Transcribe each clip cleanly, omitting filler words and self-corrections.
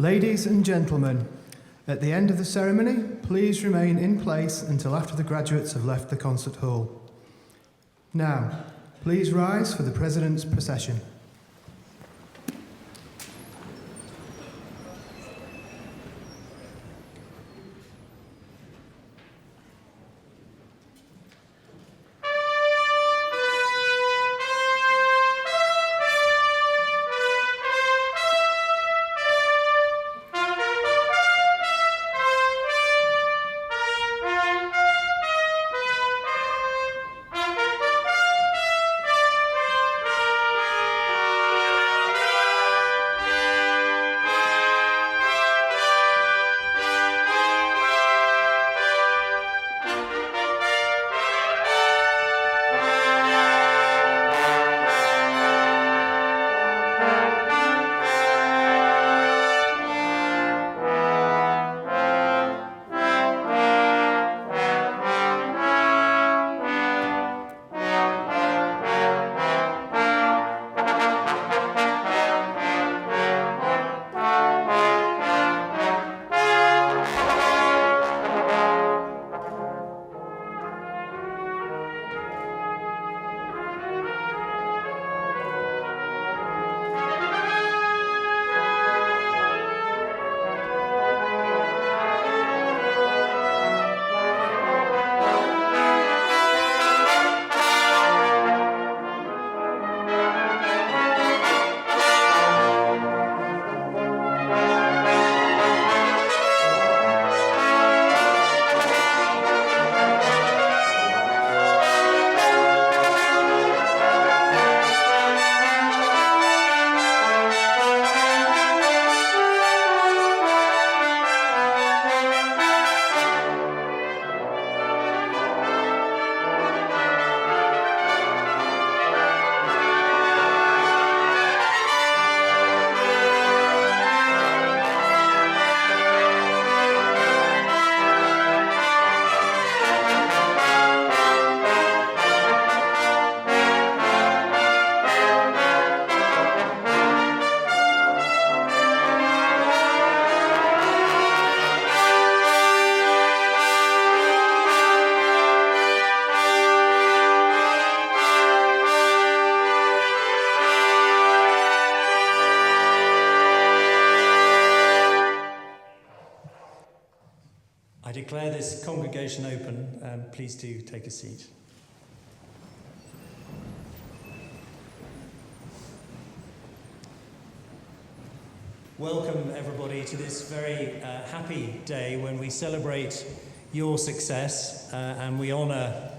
Ladies and gentlemen, at the end of the ceremony, please remain in place until after the graduates have left the concert hall. Now, please rise for the President's procession. Declare this congregation open. Please do take a seat. Welcome everybody to this very happy day when we celebrate your success and we honour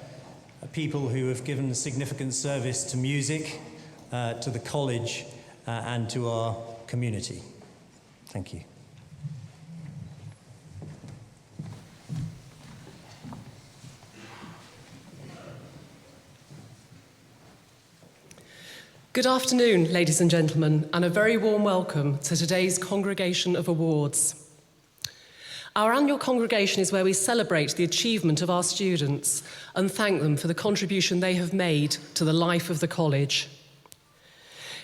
people who have given significant service to music, to the college and to our community. Thank you. Good afternoon, ladies and gentlemen, and a very warm welcome to today's Congregation of Awards. Our annual congregation is where we celebrate the achievement of our students and thank them for the contribution they have made to the life of the college.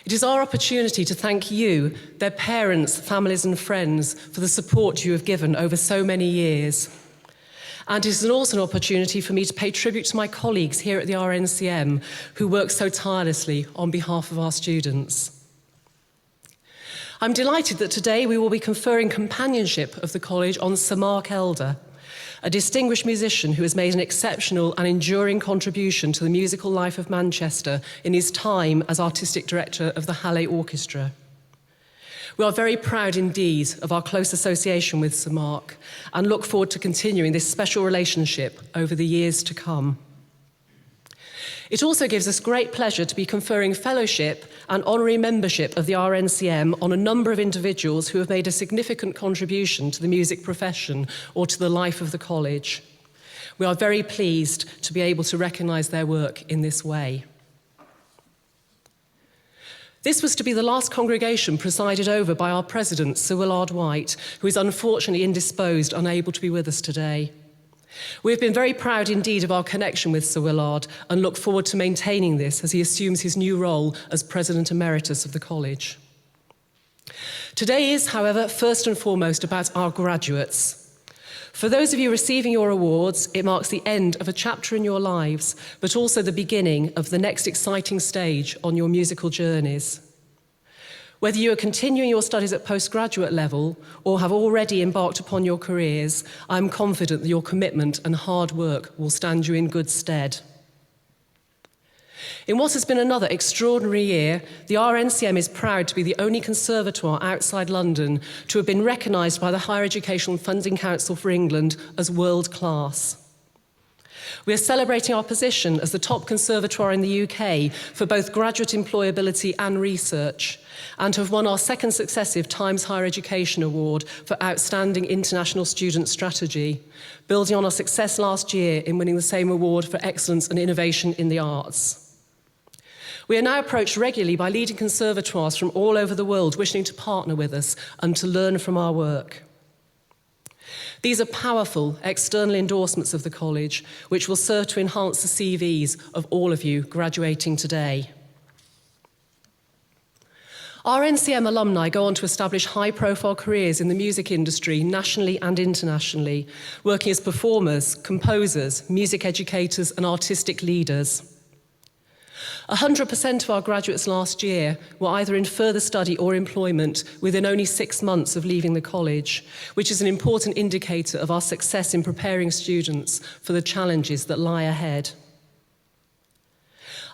It is our opportunity to thank you, their parents, families and friends, for the support you have given over so many years. And it is also an opportunity for me to pay tribute to my colleagues here at the RNCM who work so tirelessly on behalf of our students. I'm delighted that today we will be conferring companionship of the college on Sir Mark Elder, a distinguished musician who has made an exceptional and enduring contribution to the musical life of Manchester in his time as artistic director of the Halle Orchestra. We are very proud indeed of our close association with Sir Mark and look forward to continuing this special relationship over the years to come. It also gives us great pleasure to be conferring fellowship and honorary membership of the RNCM on a number of individuals who have made a significant contribution to the music profession or to the life of the college. We are very pleased to be able to recognise their work in this way. This was to be the last congregation presided over by our president, Sir Willard White, who is unfortunately indisposed, unable to be with us today. We have been very proud indeed of our connection with Sir Willard and look forward to maintaining this as he assumes his new role as President Emeritus of the College. Today is, however, first and foremost about our graduates. For those of you receiving your awards, it marks the end of a chapter in your lives, but also the beginning of the next exciting stage on your musical journeys. Whether you are continuing your studies at postgraduate level or have already embarked upon your careers, I'm confident that your commitment and hard work will stand you in good stead. In what has been another extraordinary year, the RNCM is proud to be the only conservatoire outside London to have been recognised by the Higher Education Funding Council for England as world class. We are celebrating our position as the top conservatoire in the UK for both graduate employability and research, and have won our second successive Times Higher Education Award for Outstanding International Student Strategy, building on our success last year in winning the same award for Excellence and Innovation in the Arts. We are now approached regularly by leading conservatoires from all over the world wishing to partner with us and to learn from our work. These are powerful external endorsements of the college, which will serve to enhance the CVs of all of you graduating today. RNCM alumni go on to establish high-profile careers in the music industry nationally and internationally, working as performers, composers, music educators and artistic leaders. 100% of our graduates last year were either in further study or employment within only 6 months of leaving the college, which is an important indicator of our success in preparing students for the challenges that lie ahead.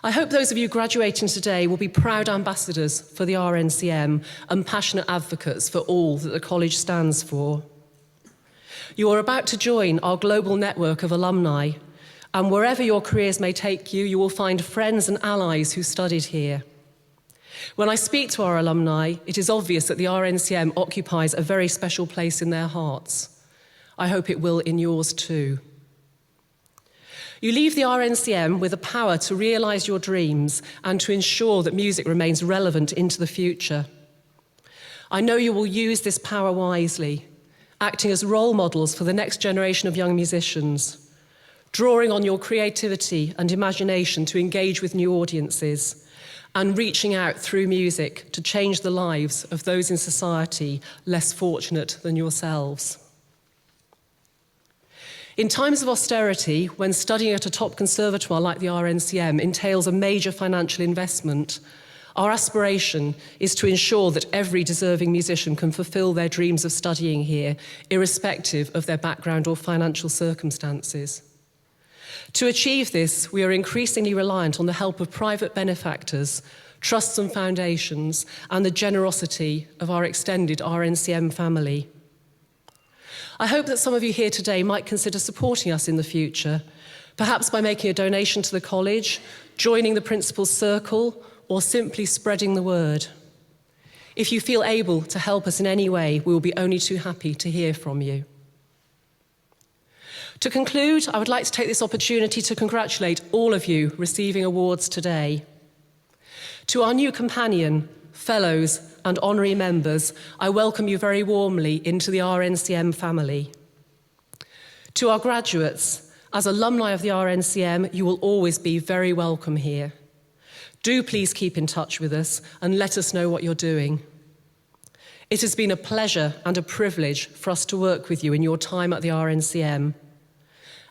I hope those of you graduating today will be proud ambassadors for the RNCM and passionate advocates for all that the college stands for. You are about to join our global network of alumni, and wherever your careers may take you, you will find friends and allies who studied here. When I speak to our alumni, it is obvious that the RNCM occupies a very special place in their hearts. I hope it will in yours too. You leave the RNCM with the power to realise your dreams and to ensure that music remains relevant into the future. I know you will use this power wisely, acting as role models for the next generation of young musicians, drawing on your creativity and imagination to engage with new audiences, and reaching out through music to change the lives of those in society less fortunate than yourselves. In times of austerity, when studying at a top conservatoire like the RNCM entails a major financial investment, our aspiration is to ensure that every deserving musician can fulfil their dreams of studying here, irrespective of their background or financial circumstances. To achieve this, we are increasingly reliant on the help of private benefactors, trusts and foundations, and the generosity of our extended RNCM family. I hope that some of you here today might consider supporting us in the future, perhaps by making a donation to the college, joining the principal's circle, or simply spreading the word. If you feel able to help us in any way, we will be only too happy to hear from you. To conclude, I would like to take this opportunity to congratulate all of you receiving awards today. To our new companion, fellows, and honorary members, I welcome you very warmly into the RNCM family. To our graduates, as alumni of the RNCM, you will always be very welcome here. Do please keep in touch with us and let us know what you're doing. It has been a pleasure and a privilege for us to work with you in your time at the RNCM.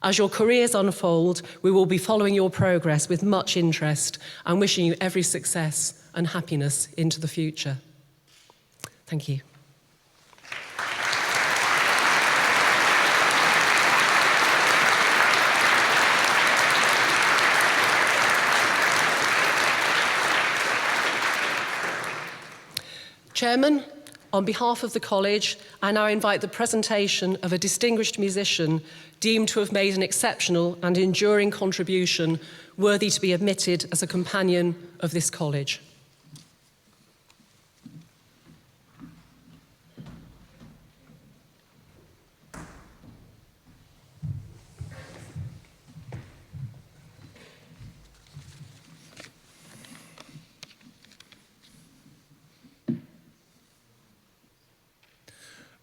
As your careers unfold, we will be following your progress with much interest and wishing you every success and happiness into the future. Thank you. Chairman, on behalf of the college, I now invite the presentation of a distinguished musician deemed to have made an exceptional and enduring contribution worthy to be admitted as a companion of this college.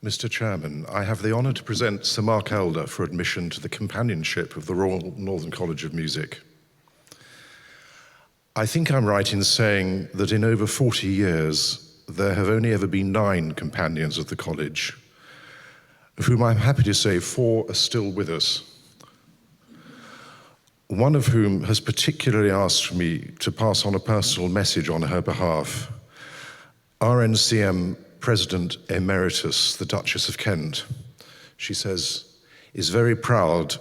Mr. Chairman, I have the honour to present Sir Mark Elder for admission to the Companionship of the Royal Northern College of Music. I think I'm right in saying that in over 40 years, there have only ever been 9 companions of the college, of whom I'm happy to say 4 are still with us. One of whom has particularly asked me to pass on a personal message on her behalf. RNCM President Emeritus, the Duchess of Kent, she says, is very proud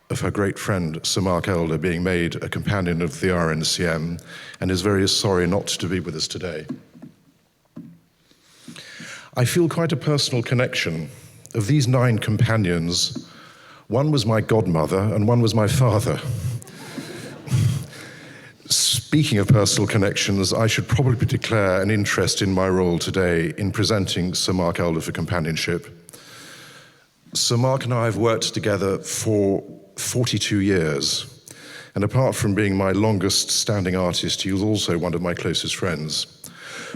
of her great friend Sir Mark Elder being made a companion of the RNCM and is very sorry not to be with us today. I feel quite a personal connection. Of these 9 companions, one was my godmother and one was my father. Speaking of personal connections, I should probably declare an interest in my role today in presenting Sir Mark Elder for Companionship. Sir Mark and I have worked together for 42 years, and apart from being my longest standing artist, he was also one of my closest friends.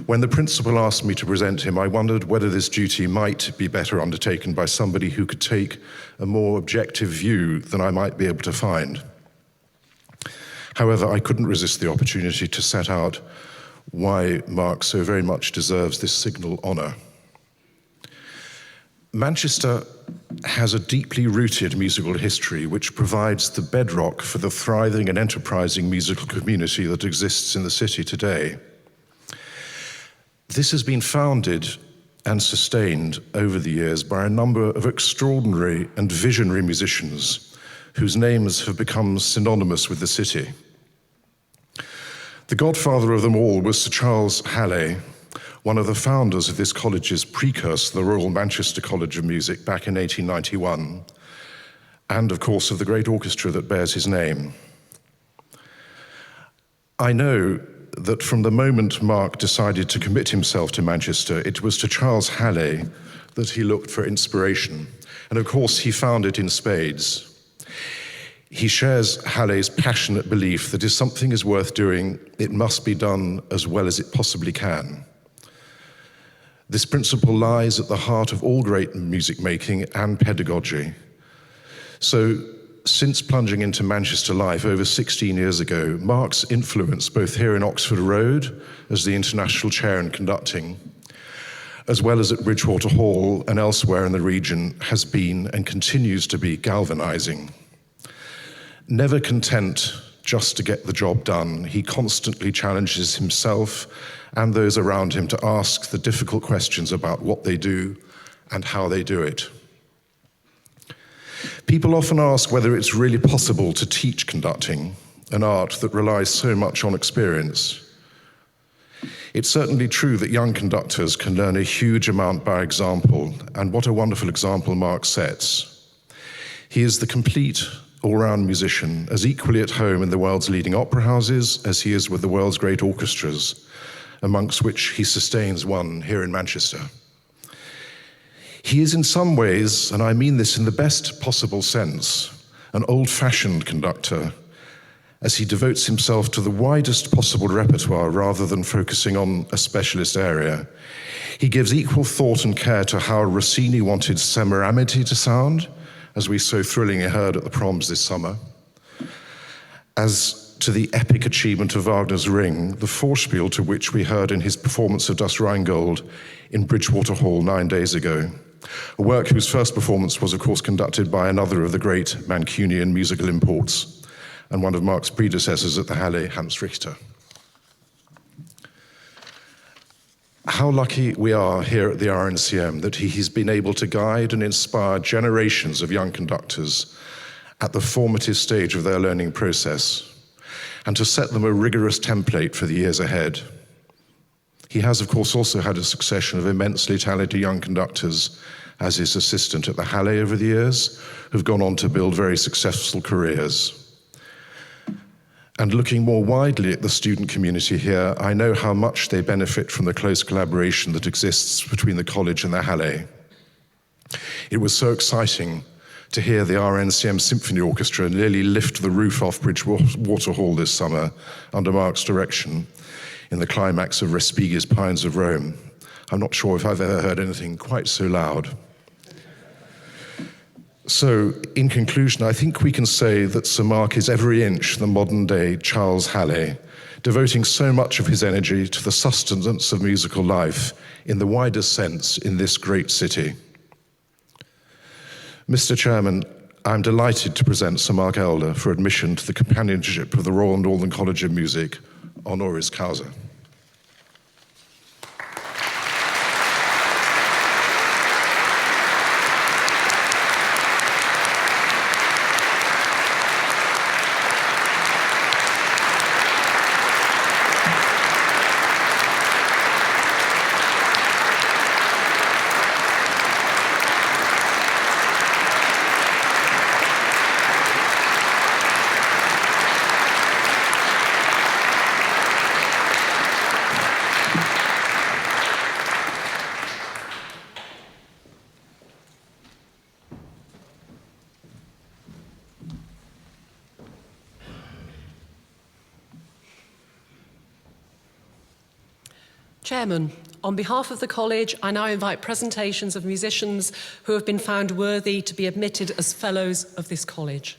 When the principal asked me to present him, I wondered whether this duty might be better undertaken by somebody who could take a more objective view than I might be able to find. However, I couldn't resist the opportunity to set out why Mark so very much deserves this signal honour. Manchester has a deeply rooted musical history which provides the bedrock for the thriving and enterprising musical community that exists in the city today. This has been founded and sustained over the years by a number of extraordinary and visionary musicians whose names have become synonymous with the city. The godfather of them all was Sir Charles Halley, one of the founders of this college's precursor, the Royal Manchester College of Music, back in 1891, and of course of the great orchestra that bears his name. I know that from the moment Mark decided to commit himself to Manchester, it was to Charles Halley that he looked for inspiration, and of course he found it in spades. He shares Halley's passionate belief that if something is worth doing, it must be done as well as it possibly can. This principle lies at the heart of all great music making and pedagogy. So, since plunging into Manchester life over 16 years ago, Mark's influence both here in Oxford Road as the International Chair in Conducting, as well as at Bridgewater Hall and elsewhere in the region, has been and continues to be galvanizing. Never content just to get the job done, he constantly challenges himself and those around him to ask the difficult questions about what they do and how they do it. People often ask whether it's really possible to teach conducting, an art that relies so much on experience. It's certainly true that young conductors can learn a huge amount by example, and what a wonderful example Mark sets. He is the complete all-round musician, as equally at home in the world's leading opera houses as he is with the world's great orchestras, amongst which he sustains one here in Manchester. He is in some ways, and I mean this in the best possible sense, an old-fashioned conductor, as he devotes himself to the widest possible repertoire rather than focusing on a specialist area. He gives equal thought and care to how Rossini wanted Semiramiti to sound, as we so thrillingly heard at the proms this summer, as to the epic achievement of Wagner's Ring, the Vorspiel to which we heard in his performance of Das Rheingold in Bridgewater Hall 9 days ago, a work whose first performance was, of course, conducted by another of the great Mancunian musical imports and one of Mark's predecessors at the Halle, Hans Richter. How lucky we are here at the RNCM that he's been able to guide and inspire generations of young conductors at the formative stage of their learning process and to set them a rigorous template for the years ahead. He has, of course, also had a succession of immensely talented young conductors as his assistant at the Halle over the years, who've gone on to build very successful careers. And looking more widely at the student community here, I know how much they benefit from the close collaboration that exists between the college and the Halle. It was so exciting to hear the RNCM Symphony Orchestra nearly lift the roof off Bridgewater Hall this summer under Mark's direction in the climax of Respighi's Pines of Rome. I'm not sure if I've ever heard anything quite so loud. So, in conclusion, I think we can say that Sir Mark is every inch the modern-day Charles Halley, devoting so much of his energy to the sustenance of musical life in the widest sense in this great city. Mr. Chairman, I'm delighted to present Sir Mark Elder for admission to the Companionship of the Royal Northern College of Music, honoris causa. Chairman, on behalf of the College, I now invite presentations of musicians who have been found worthy to be admitted as Fellows of this College.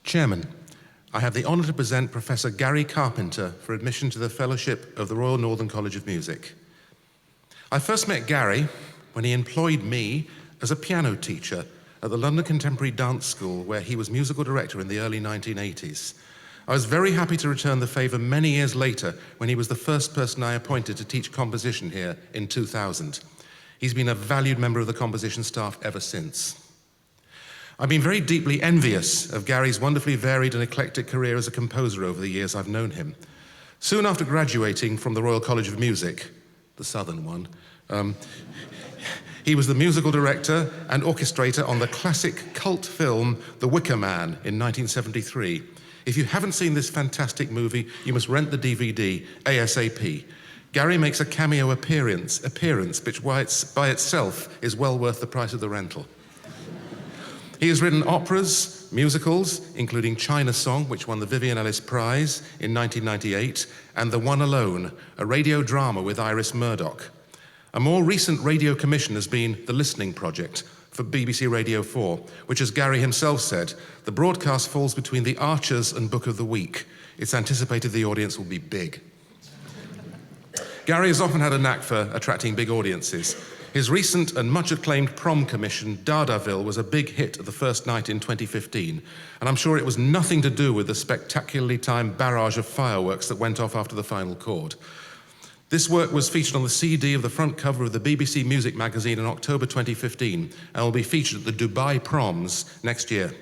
Chairman, I have the honour to present Professor Gary Carpenter for admission to the Fellowship of the Royal Northern College of Music. I first met Gary when he employed me as a piano teacher at the London Contemporary Dance School, where he was musical director in the early 1980s. I was very happy to return the favour many years later when he was the first person I appointed to teach composition here in 2000. He's been a valued member of the composition staff ever since. I've been very deeply envious of Gary's wonderfully varied and eclectic career as a composer over the years I've known him. Soon after graduating from the Royal College of Music, the southern one, he was the musical director and orchestrator on the classic cult film The Wicker Man in 1973. If you haven't seen this fantastic movie, you must rent the DVD ASAP. Gary makes a cameo appearance which by itself is well worth the price of the rental. He has written operas, musicals, including China Song, which won the Vivian Ellis Prize in 1998, and The One Alone, a radio drama with Iris Murdoch. A more recent radio commission has been The Listening Project for BBC Radio 4, which, as Gary himself said, the broadcast falls between The Archers and Book of the Week. It's anticipated the audience will be big. Gary has often had a knack for attracting big audiences. His recent and much acclaimed prom commission, Dadaville, was a big hit at the first night in 2015, and I'm sure it was nothing to do with the spectacularly timed barrage of fireworks that went off after the final chord. This work was featured on the CD of the front cover of the BBC Music magazine in October 2015, and will be featured at the Dubai Proms next year.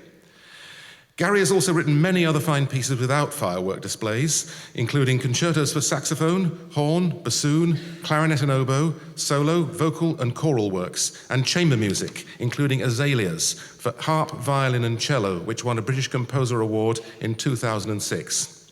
Gary has also written many other fine pieces without firework displays, including concertos for saxophone, horn, bassoon, clarinet and oboe, solo, vocal and choral works, and chamber music, including Azaleas for harp, violin and cello, which won a British Composer Award in 2006.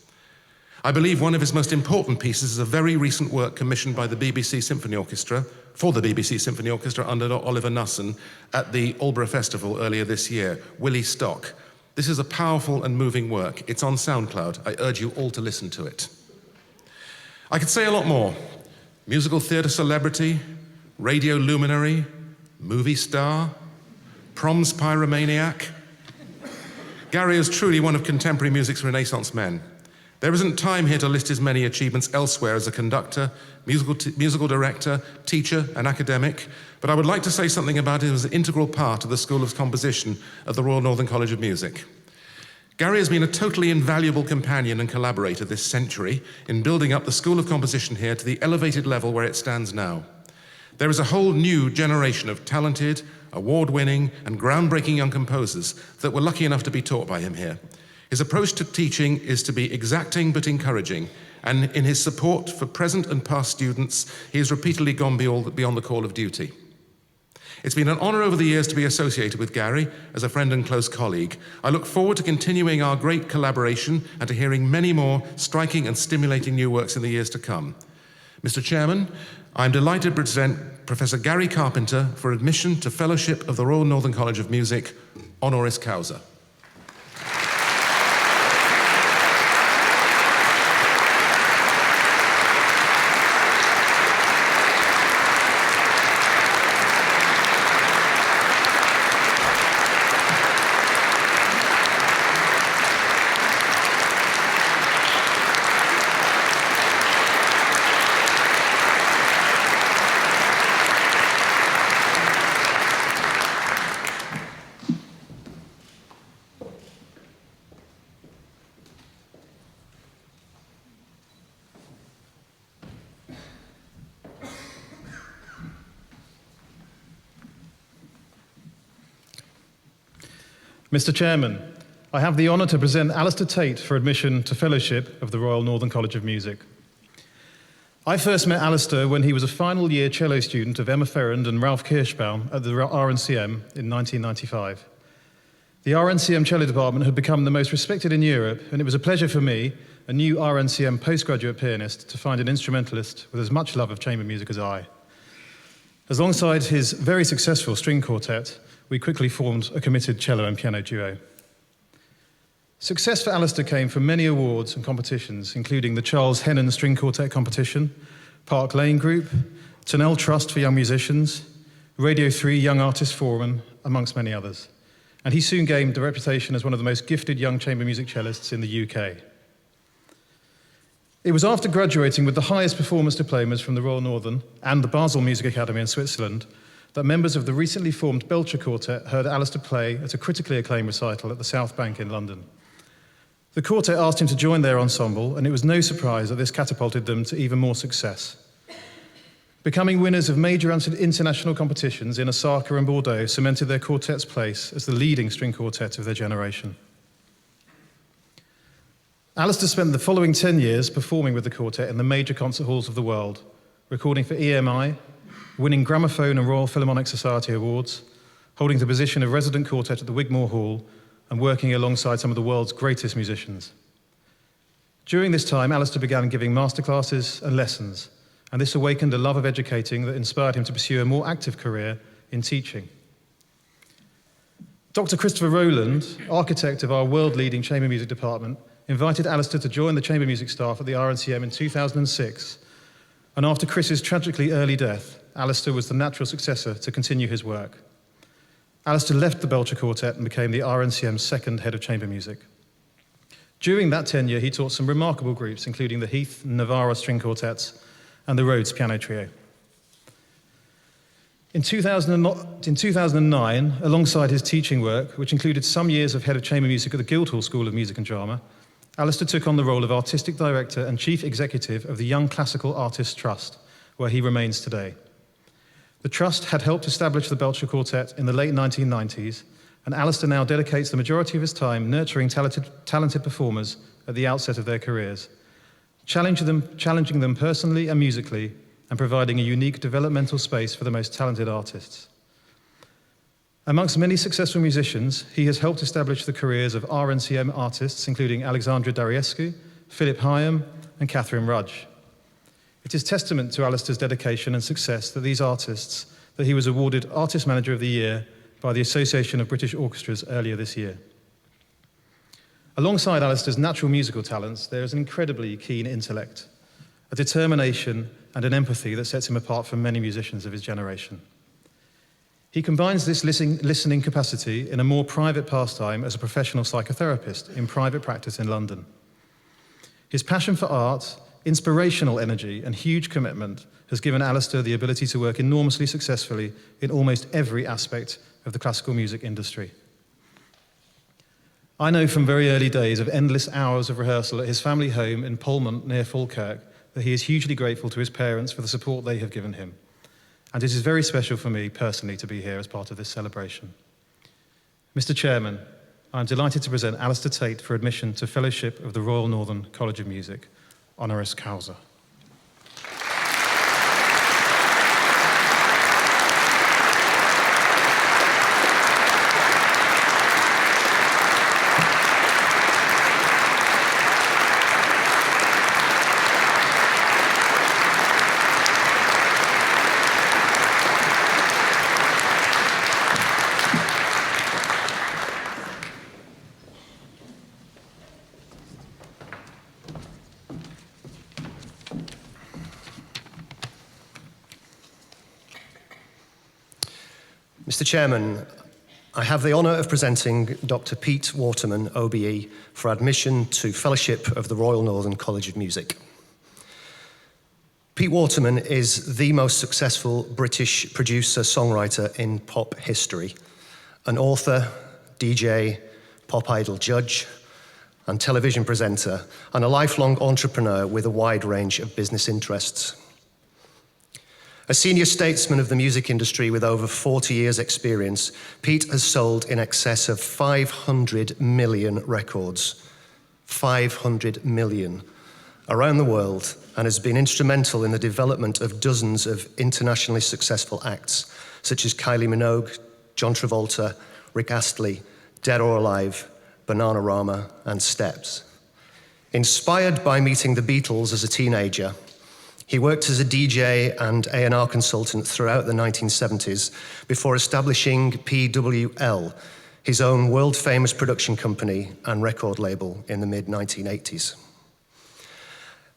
I believe one of his most important pieces is a very recent work commissioned by the BBC Symphony Orchestra, for the BBC Symphony Orchestra under Oliver Nusson at the Aldeburgh Festival earlier this year, Willie Stock. This is a powerful and moving work. It's on SoundCloud. I urge you all to listen to it. I could say a lot more. Musical theatre celebrity, radio luminary, movie star, proms pyromaniac. Gary is truly one of contemporary music's Renaissance men. There isn't time here to list his many achievements elsewhere as a conductor, musical director, teacher, and academic, but I would like to say something about him as an integral part of the School of Composition at the Royal Northern College of Music. Gary has been a totally invaluable companion and collaborator this century in building up the School of Composition here to the elevated level where it stands now. There is a whole new generation of talented, award-winning, and groundbreaking young composers that were lucky enough to be taught by him here. His approach to teaching is to be exacting but encouraging, and in his support for present and past students, he has repeatedly gone beyond the call of duty. It's been an honour over the years to be associated with Gary as a friend and close colleague. I look forward to continuing our great collaboration and to hearing many more striking and stimulating new works in the years to come. Mr. Chairman, I'm delighted to present Professor Gary Carpenter for admission to Fellowship of the Royal Northern College of Music, honoris causa. Mr. Chairman, I have the honour to present Alistair Tate for admission to Fellowship of the Royal Northern College of Music. I first met Alistair when he was a final year cello student of Emma Ferrand and Ralph Kirschbaum at the RNCM in 1995. The RNCM cello department had become the most respected in Europe, and it was a pleasure for me, a new RNCM postgraduate pianist, to find an instrumentalist with as much love of chamber music as I. Alongside his very successful string quartet, we quickly formed a committed cello and piano duo. Success for Alistair came from many awards and competitions, including the Charles Hennon String Quartet Competition, Park Lane Group, Turnell Trust for Young Musicians, Radio 3 Young Artists Forum, amongst many others. And he soon gained a reputation as one of the most gifted young chamber music cellists in the UK. It was after graduating with the highest performance diplomas from the Royal Northern and the Basel Music Academy in Switzerland that members of the recently formed Belcher Quartet heard Alistair play at a critically acclaimed recital at the South Bank in London. The quartet asked him to join their ensemble, and it was no surprise that this catapulted them to even more success. Becoming winners of major international competitions in Osaka and Bordeaux cemented their quartet's place as the leading string quartet of their generation. Alistair spent the following 10 years performing with the quartet in the major concert halls of the world, recording for EMI, winning Gramophone and Royal Philharmonic Society awards, holding the position of resident quartet at the Wigmore Hall, and working alongside some of the world's greatest musicians. During this time, Alistair began giving masterclasses and lessons, and this awakened a love of educating that inspired him to pursue a more active career in teaching. Dr. Christopher Rowland, architect of our world-leading chamber music department, invited Alistair to join the chamber music staff at the RNCM in 2006, and after Chris's tragically early death, Alistair was the natural successor to continue his work. Alistair left the Belcher Quartet and became the RNCM's second head of chamber music. During that tenure, he taught some remarkable groups, including the Heath and Navarra string quartets and the Rhodes piano trio. In 2009, alongside his teaching work, which included some years of head of chamber music at the Guildhall School of Music and Drama, Alistair took on the role of artistic director and chief executive of the Young Classical Artists Trust, where he remains today. The Trust had helped establish the Belcher Quartet in the late 1990s, and Alistair now dedicates the majority of his time nurturing talented performers at the outset of their careers, challenging them personally and musically, and providing a unique developmental space for the most talented artists. Amongst many successful musicians, he has helped establish the careers of RNCM artists, including Alexandra Dariescu, Philip Hyam, and Catherine Rudge. It is testament to Alistair's dedication and success that he was awarded Artist Manager of the Year by the Association of British Orchestras earlier this year. Alongside Alistair's natural musical talents, there is an incredibly keen intellect, a determination and an empathy that sets him apart from many musicians of his generation. He combines this listening capacity in a more private pastime as a professional psychotherapist in private practice in London. His passion for art, inspirational energy and huge commitment has given Alistair the ability to work enormously successfully in almost every aspect of the classical music industry. I know from very early days of endless hours of rehearsal at his family home in Polmont near Falkirk that he is hugely grateful to his parents for the support they have given him. And it is very special for me personally to be here as part of this celebration. Mr. Chairman, I am delighted to present Alistair Tate for admission to Fellowship of the Royal Northern College of Music, honoris causa. Mr. Chairman, I have the honour of presenting Dr. Pete Waterman, OBE, for admission to Fellowship of the Royal Northern College of Music. Pete Waterman is the most successful British producer-songwriter in pop history, an author, DJ, pop idol judge, and television presenter, and a lifelong entrepreneur with a wide range of business interests. A senior statesman of the music industry with over 40 years' experience, Pete has sold in excess of 500 million records. 500 million around the world, and has been instrumental in the development of dozens of internationally successful acts, such as Kylie Minogue, John Travolta, Rick Astley, Dead or Alive, Bananarama, and Steps. Inspired by meeting the Beatles as a teenager, he worked as a DJ and A&R consultant throughout the 1970s before establishing PWL, his own world-famous production company and record label in the mid-1980s.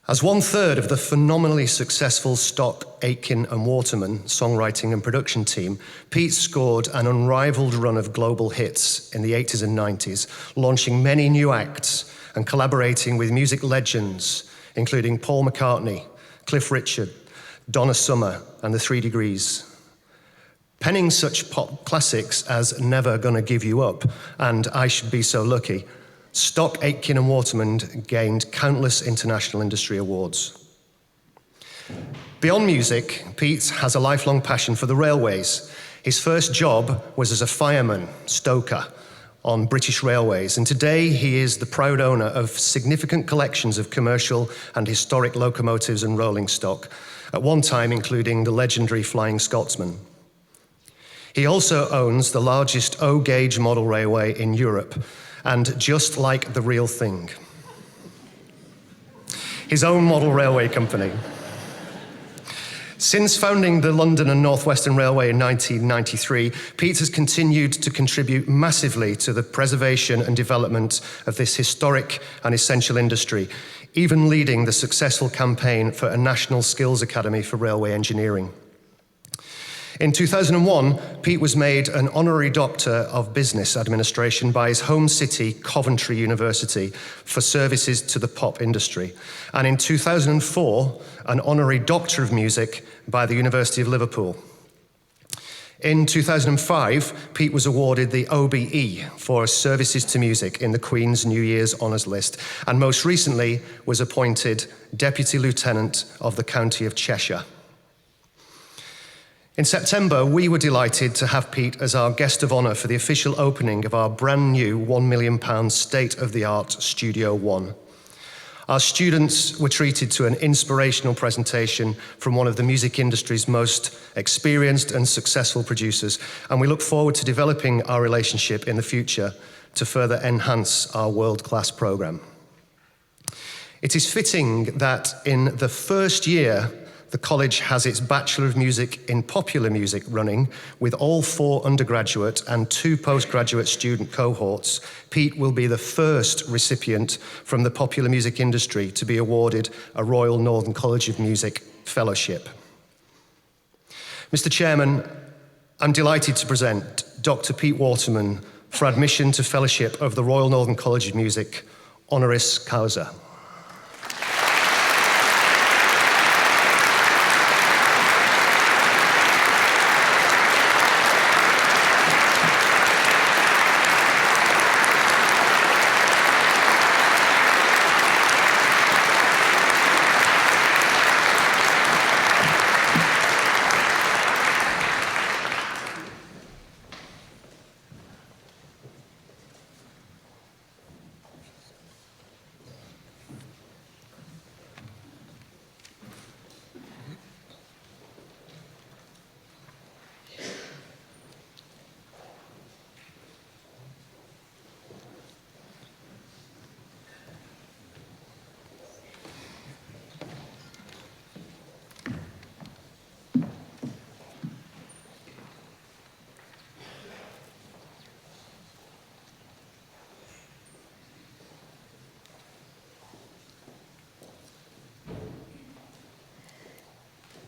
As 1/3 of the phenomenally successful Stock, Aitken and Waterman songwriting and production team, Pete scored an unrivaled run of global hits in the 80s and 90s, launching many new acts and collaborating with music legends, including Paul McCartney, Cliff Richard, Donna Summer, and the 3 Degrees. Penning such pop classics as Never Gonna Give You Up and I Should Be So Lucky, Stock, Aitken and Waterman gained countless international industry awards. Beyond music, Pete has a lifelong passion for the railways. His first job was as a fireman, stoker, on British Railways, and today he is the proud owner of significant collections of commercial and historic locomotives and rolling stock, at one time including the legendary Flying Scotsman. He also owns the largest O-gauge model railway in Europe, and just like the real thing, his own model railway company. Since founding the London and North Western Railway in 1993, Pete has continued to contribute massively to the preservation and development of this historic and essential industry, even leading the successful campaign for a National Skills Academy for Railway Engineering. In 2001, Pete was made an honorary Doctor of Business Administration by his home city, Coventry University, for services to the pop industry. And in 2004, an honorary Doctor of Music by the University of Liverpool. In 2005, Pete was awarded the OBE for services to music in the Queen's New Year's Honours List, and most recently was appointed Deputy Lieutenant of the County of Cheshire. In September, we were delighted to have Pete as our guest of honour for the official opening of our brand new £1 million state-of-the-art Studio One. Our students were treated to an inspirational presentation from one of the music industry's most experienced and successful producers, and we look forward to developing our relationship in the future to further enhance our world-class programme. It is fitting that in the first year the college has its Bachelor of Music in Popular Music running, with all 4 undergraduate and 2 postgraduate student cohorts. Pete will be the first recipient from the popular music industry to be awarded a Royal Northern College of Music Fellowship. Mr. Chairman, I'm delighted to present Dr. Pete Waterman for admission to Fellowship of the Royal Northern College of Music, honoris causa.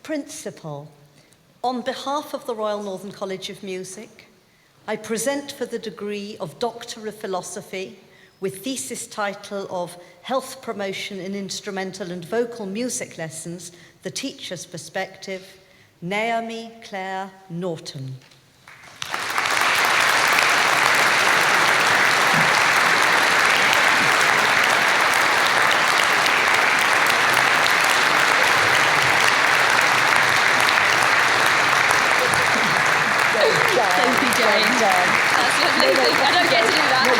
Principal, on behalf of the Royal Northern College of Music, I present for the degree of Doctor of Philosophy with thesis title of Health Promotion in Instrumental and Vocal Music Lessons, The Teacher's Perspective, Naomi Claire Norton. losing. I don't get to do that.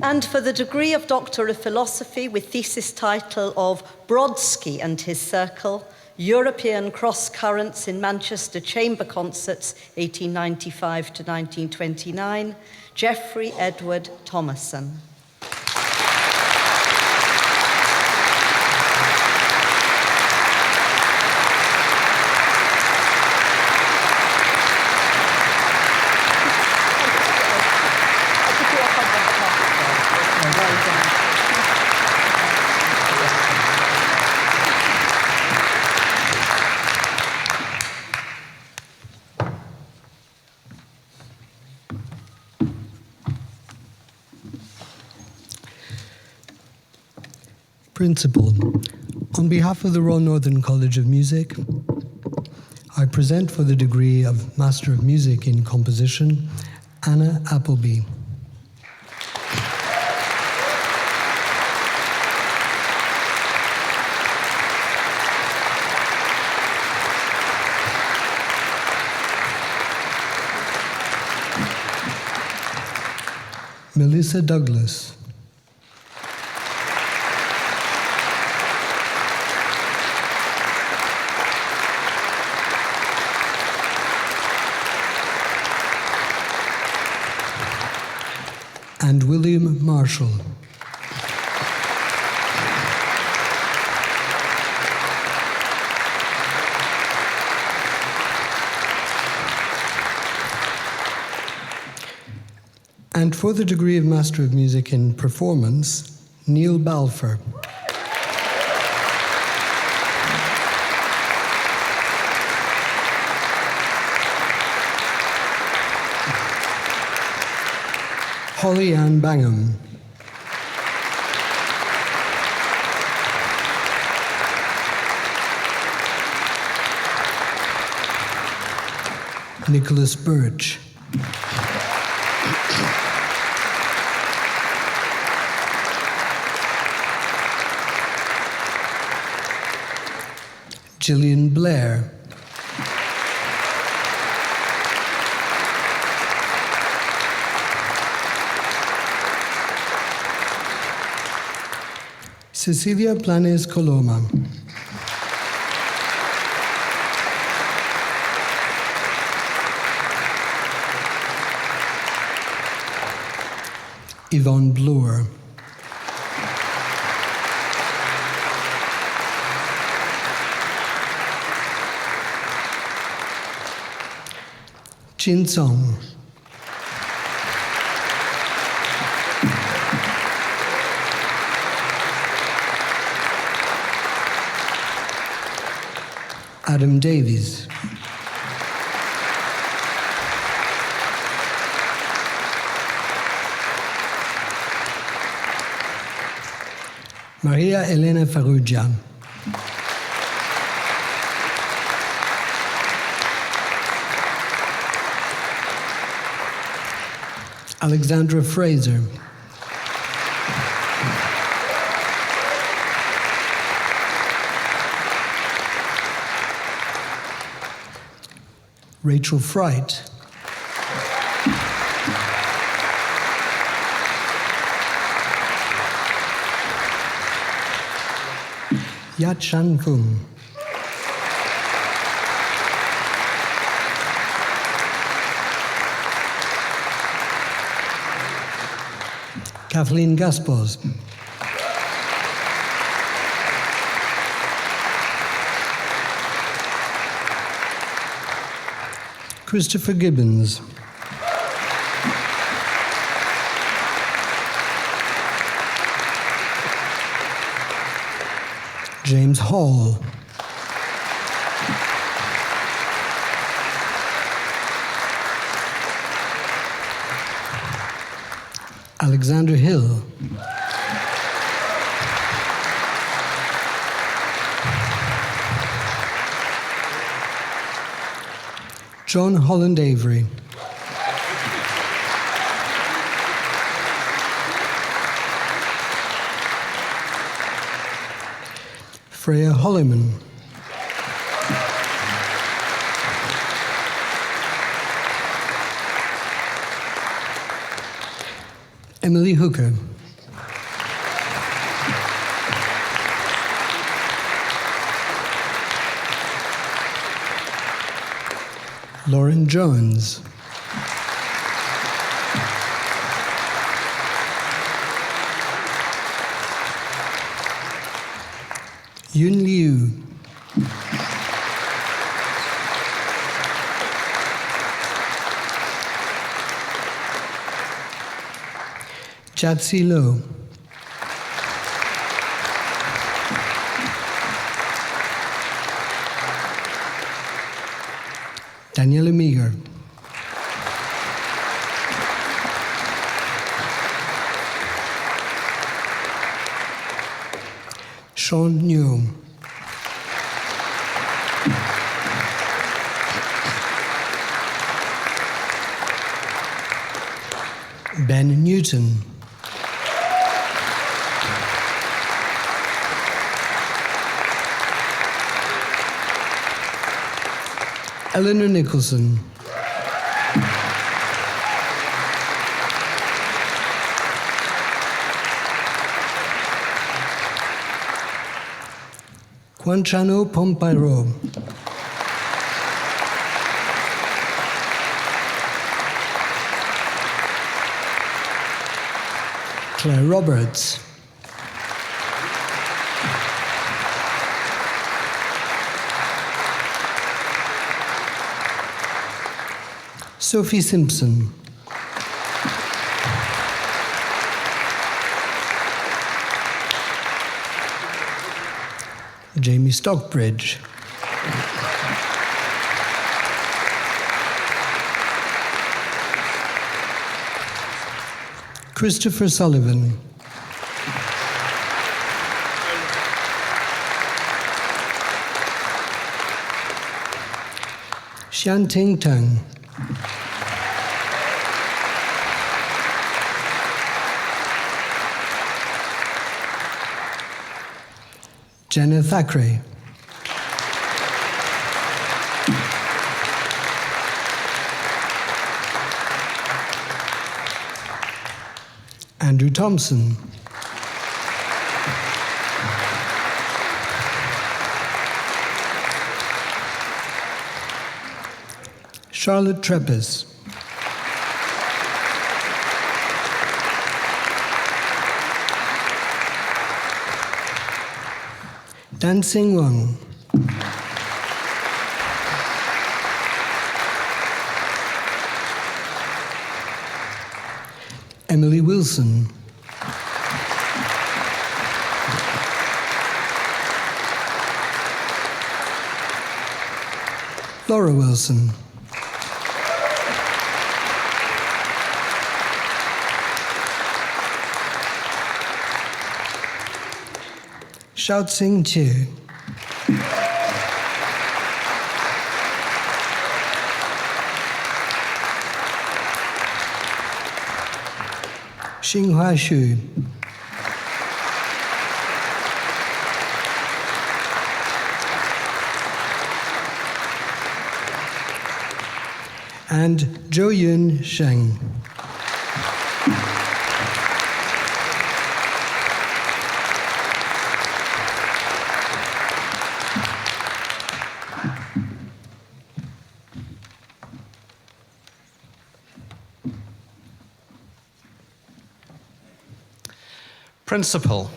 And for the degree of Doctor of Philosophy with thesis title of Brodsky and His Circle, European Cross Currents in Manchester Chamber Concerts, 1895 to 1929, Geoffrey Edward Thomason. Principal, on behalf of the Royal Northern College of Music, I present for the degree of Master of Music in Composition, Anna Appleby. Melissa Douglas. And William Marshall. And for the degree of Master of Music in Performance, Neil Balfour. Holly Ann Bangham. Nicholas Birch. Gillian Blair. Cecilia Planes Coloma. Yvonne Bloor. Jin Song. Adam Davies. Maria Elena Farrugia. Alexandra Fraser. Rachel Fright. Yat Shan Fung. Kathleen Gaspos. Christopher Gibbons. James Hall. Alexander Hill. John Holland Avery. Freya Holliman. Emily Hooker. Lauren Jones. Yun Liu. Jatsi Lo. Daniela Meager. Sean Newell. Ben Newton. Eleanor Nicholson. Quanchano Pompiro. Claire Roberts. Sophie Simpson. Jamie Stockbridge. Christopher Sullivan. Xianting Tang. Jenna Thackeray. Andrew Thompson. Charlotte Trepis. Dancing Wang. Emily Wilson. Laura Wilson. Shoutsing Chu. Xinghua Xu. And Zhou Yun Sheng. Principal,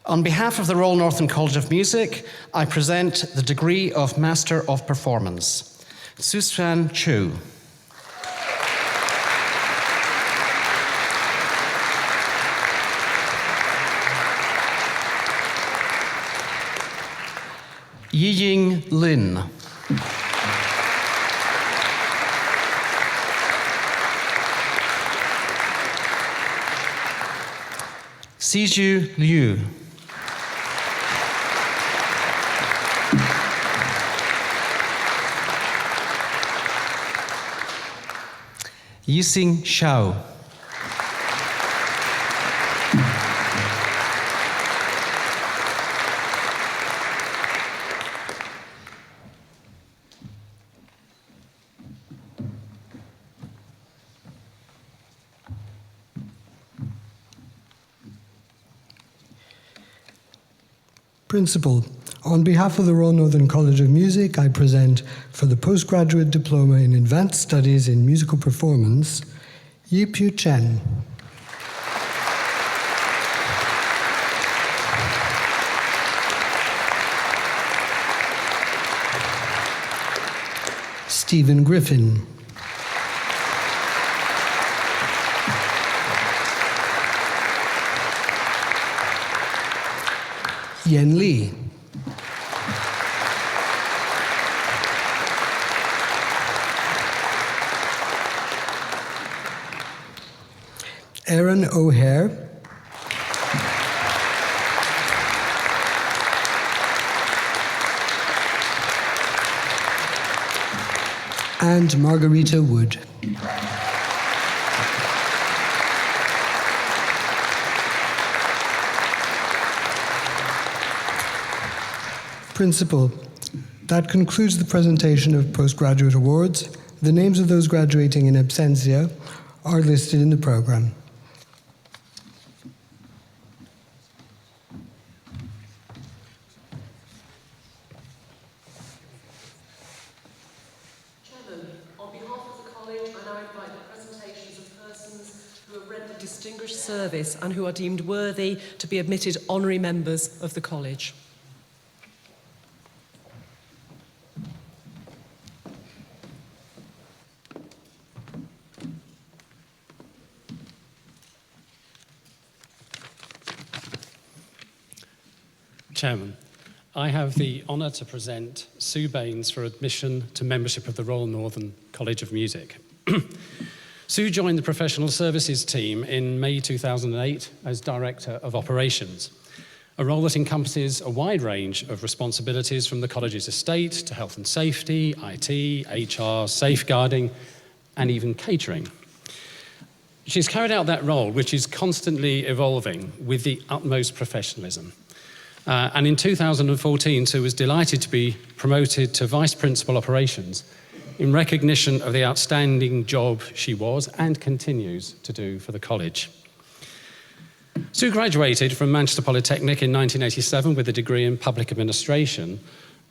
on behalf of the Royal Northern College of Music, I present the degree of Master of Performance. Susan Chu. Yiying Lin. Siju Liu. Yixing Shao. Principal, on behalf of the Royal Northern College of Music, I present for the Postgraduate Diploma in Advanced Studies in Musical Performance, Yi-Pyu Chen. Stephen Griffin. Yen Lee. Aaron O'Hare. And Margarita Wood. Principal, that concludes the presentation of postgraduate awards. The names of those graduating in absentia are listed in the program. Chairman, on behalf of the College, I now invite the presentations of persons who have rendered distinguished service and who are deemed worthy to be admitted honorary members of the College. Chairman, I have the honour to present Sue Baines for admission to membership of the Royal Northern College of Music. Sue joined the professional services team in May 2008 as Director of Operations, a role that encompasses a wide range of responsibilities from the college's estate to health and safety, IT, HR, safeguarding, and even catering. She's carried out that role, which is constantly evolving, with the utmost professionalism. And in 2014, Sue was delighted to be promoted to Vice Principal Operations in recognition of the outstanding job she was and continues to do for the college. Sue graduated from Manchester Polytechnic in 1987 with a degree in Public Administration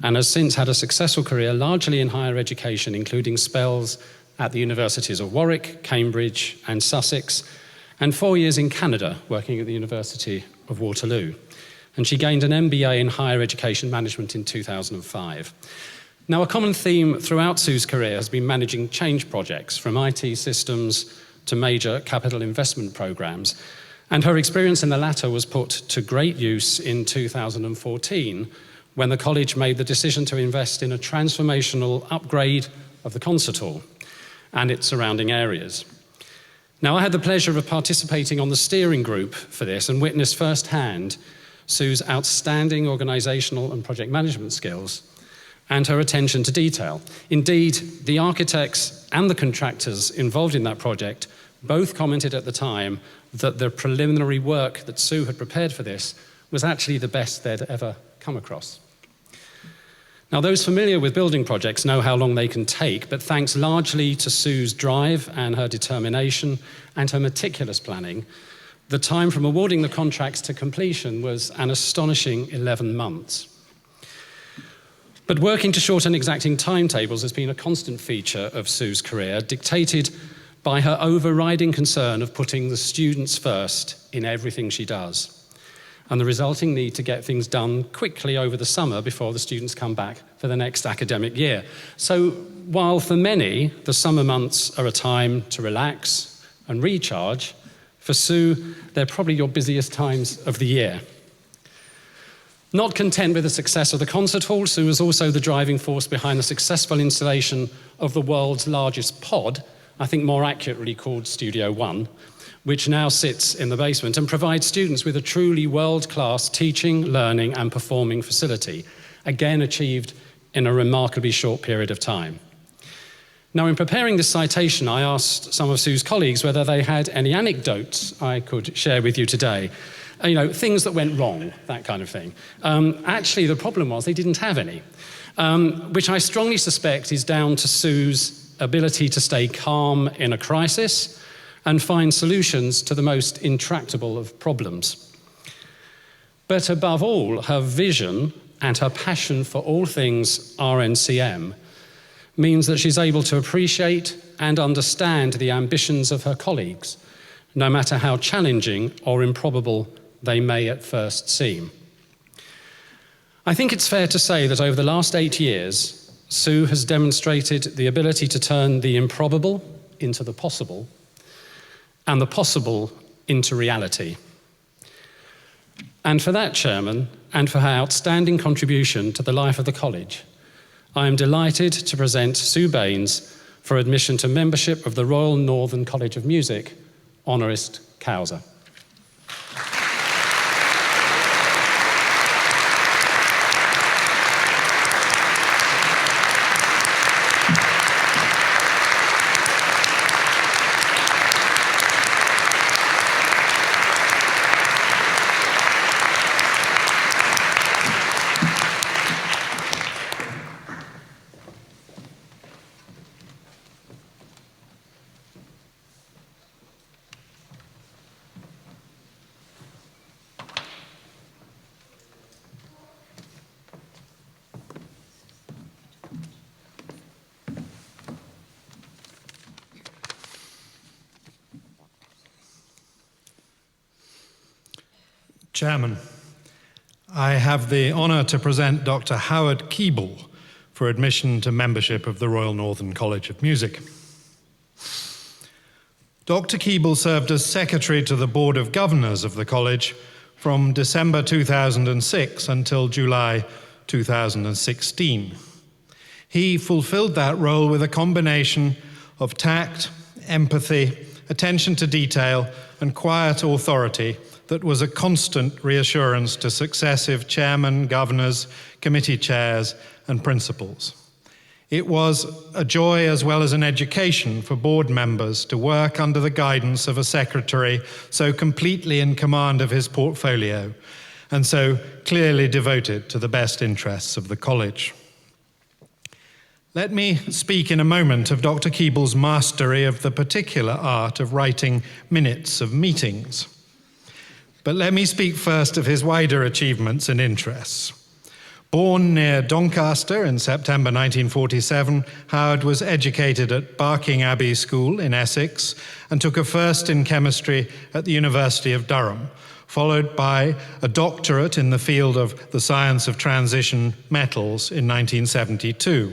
and has since had a successful career largely in higher education, including spells at the Universities of Warwick, Cambridge and Sussex, and 4 years in Canada, working at the University of Waterloo. And she gained an MBA in Higher Education Management in 2005. Now, a common theme throughout Sue's career has been managing change projects, from IT systems to major capital investment programs, and her experience in the latter was put to great use in 2014, when the college made the decision to invest in a transformational upgrade of the concert hall and its surrounding areas. Now, I had the pleasure of participating on the steering group for this and witnessed firsthand Sue's outstanding organisational and project management skills and her attention to detail. Indeed, the architects and the contractors involved in that project both commented at the time that the preliminary work that Sue had prepared for this was actually the best they'd ever come across. Now, those familiar with building projects know how long they can take, but thanks largely to Sue's drive and her determination and her meticulous planning, the time from awarding the contracts to completion was an astonishing 11 months. But working to shorten exacting timetables has been a constant feature of Sue's career, dictated by her overriding concern of putting the students first in everything she does, and the resulting need to get things done quickly over the summer before the students come back for the next academic year. So while for many, the summer months are a time to relax and recharge, for Sue, they're probably your busiest times of the year. Not content with the success of the concert hall, Sue was also the driving force behind the successful installation of the world's largest pod, I think more accurately called Studio One, which now sits in the basement and provides students with a truly world-class teaching, learning and performing facility, again achieved in a remarkably short period of time. Now, in preparing this citation, I asked some of Sue's colleagues whether they had any anecdotes I could share with you today. You know, things that went wrong, that kind of thing. Actually, the problem was they didn't have any, which I strongly suspect is down to Sue's ability to stay calm in a crisis and find solutions to the most intractable of problems. But above all, her vision and her passion for all things RNCM means that she's able to appreciate and understand the ambitions of her colleagues, no matter how challenging or improbable they may at first seem. I think it's fair to say that over the last 8 years, Sue has demonstrated the ability to turn the improbable into the possible, and the possible into reality. And for that, Chairman, and for her outstanding contribution to the life of the college, I am delighted to present Sue Baines for admission to membership of the Royal Northern College of Music, honoris causa. Chairman, I have the honour to present Dr. Howard Keeble for admission to membership of the Royal Northern College of Music. Dr. Keeble served as Secretary to the Board of Governors of the College from December 2006 until July 2016. He fulfilled that role with a combination of tact, empathy, attention to detail, and quiet authority that was a constant reassurance to successive chairmen, governors, committee chairs, and principals. It was a joy as well as an education for board members to work under the guidance of a secretary so completely in command of his portfolio and so clearly devoted to the best interests of the college. Let me speak in a moment of Dr. Keeble's mastery of the particular art of writing minutes of meetings. But let me speak first of his wider achievements and interests. Born near Doncaster in September 1947, Howard was educated at Barking Abbey School in Essex and took a first in chemistry at the University of Durham, followed by a doctorate in the field of the science of transition metals in 1972.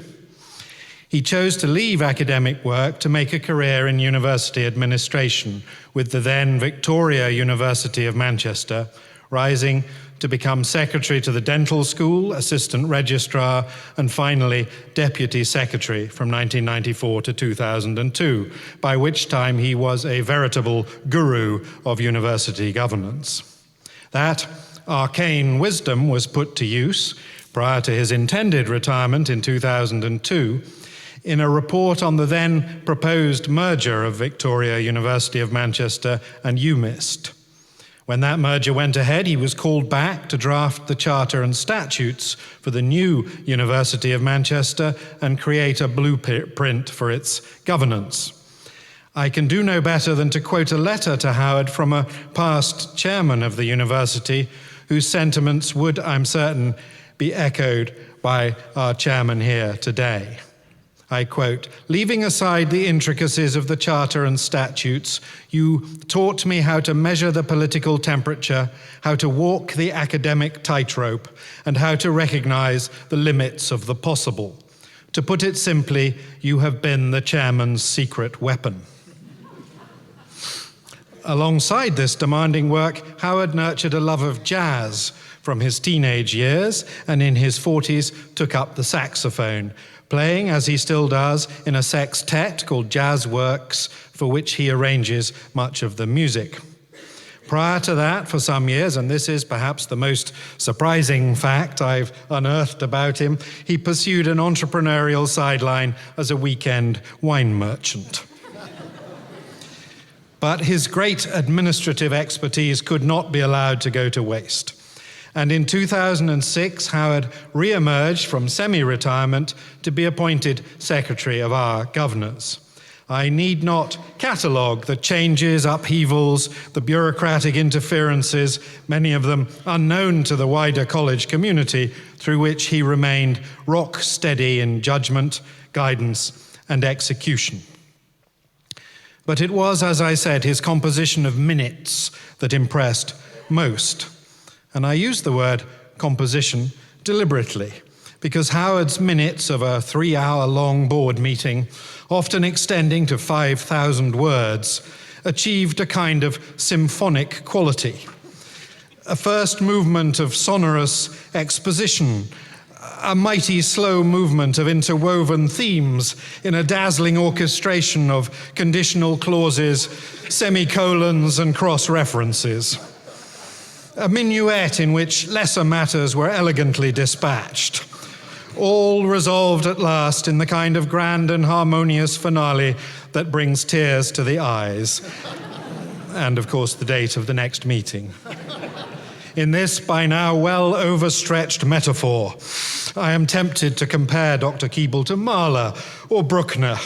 He chose to leave academic work to make a career in university administration with the then Victoria University of Manchester, rising to become secretary to the dental school, assistant registrar, and finally deputy secretary from 1994 to 2002, by which time he was a veritable guru of university governance. That arcane wisdom was put to use prior to his intended retirement in 2002 in a report on the then proposed merger of Victoria University of Manchester and UMIST. When that merger went ahead, he was called back to draft the charter and statutes for the new University of Manchester and create a blueprint for its governance. I can do no better than to quote a letter to Howard from a past chairman of the university whose sentiments would, I'm certain, be echoed by our chairman here today. I quote, "Leaving aside the intricacies of the charter and statutes, you taught me how to measure the political temperature, how to walk the academic tightrope, and how to recognize the limits of the possible. To put it simply, you have been the chairman's secret weapon." Alongside this demanding work, Howard nurtured a love of jazz from his teenage years, and in his 40s took up the saxophone, playing, as he still does, in a sextet called Jazz Works, for which he arranges much of the music. Prior to that, for some years, and this is perhaps the most surprising fact I've unearthed about him, he pursued an entrepreneurial sideline as a weekend wine merchant. But his great administrative expertise could not be allowed to go to waste. And in 2006, Howard re-emerged from semi-retirement to be appointed Secretary of our Governors. I need not catalogue the changes, upheavals, the bureaucratic interferences, many of them unknown to the wider college community, through which he remained rock steady in judgment, guidance, and execution. But it was, as I said, his composition of minutes that impressed most. And I use the word composition deliberately, because Howard's minutes of a 3-hour-long board meeting, often extending to 5,000 words, achieved a kind of symphonic quality. A first movement of sonorous exposition, a mighty slow movement of interwoven themes in a dazzling orchestration of conditional clauses, semicolons, and cross-references. A minuet in which lesser matters were elegantly dispatched, all resolved at last in the kind of grand and harmonious finale that brings tears to the eyes. And, of course, the date of the next meeting. In this, by now well overstretched metaphor, I am tempted to compare Dr. Keble to Mahler or Bruckner,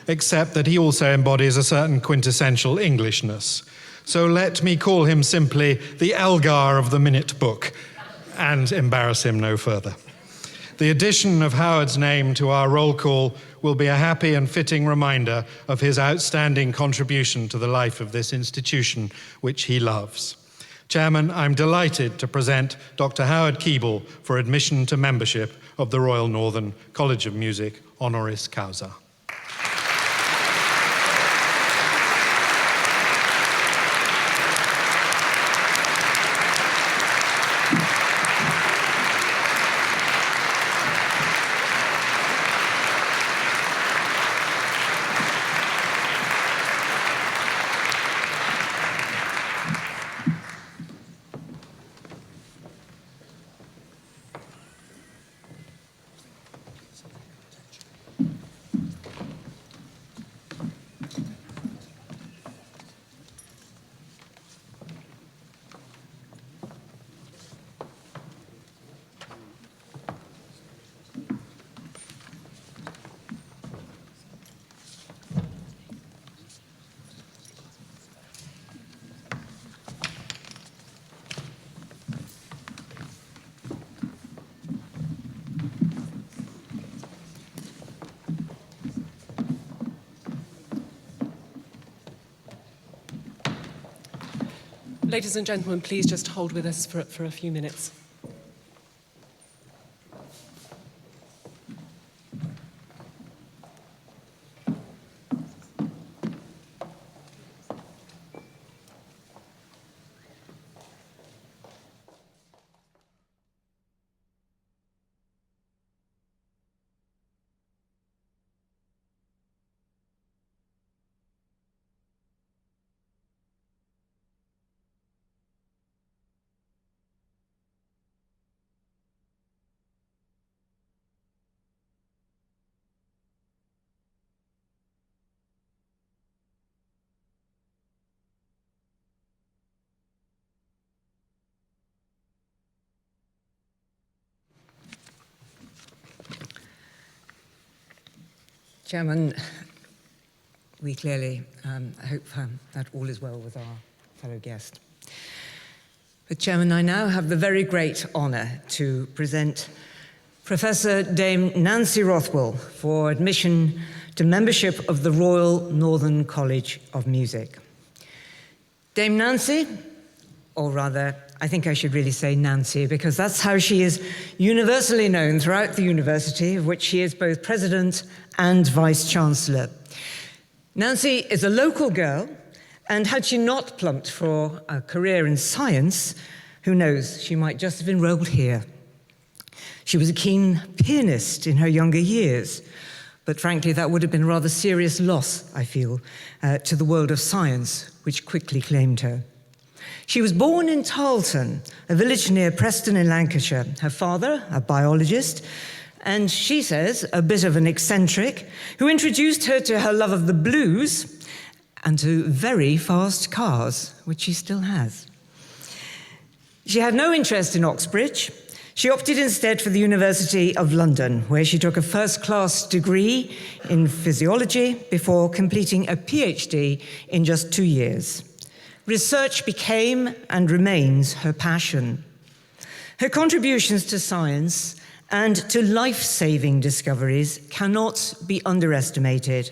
except that he also embodies a certain quintessential Englishness. So let me call him simply the Elgar of the Minute Book, and embarrass him no further. The addition of Howard's name to our roll call will be a happy and fitting reminder of his outstanding contribution to the life of this institution, which he loves. Chairman, I'm delighted to present Dr. Howard Keble for admission to membership of the Royal Northern College of Music, honoris causa. Ladies and gentlemen, please just hold with us for a few minutes. Chairman, we clearly hope that all is well with our fellow guest. But Chairman, I now have the very great honour to present Professor Dame Nancy Rothwell for admission to membership of the Royal Northern College of Music. Dame Nancy, or rather, I think I should really say Nancy, because that's how she is universally known throughout the university, of which she is both president and vice-chancellor. Nancy is a local girl, and had she not plumped for a career in science, who knows, she might just have enrolled here. She was a keen pianist in her younger years, but frankly, that would have been a rather serious loss, I feel, to the world of science, which quickly claimed her. She was born in Tarleton, a village near Preston in Lancashire. Her father, a biologist, and she says, a bit of an eccentric, who introduced her to her love of the blues and to very fast cars, which she still has. She had no interest in Oxbridge. She opted instead for the University of London, where she took a first-class degree in physiology before completing a PhD in just 2 years. Research became and remains her passion. Her contributions to science and to life-saving discoveries cannot be underestimated.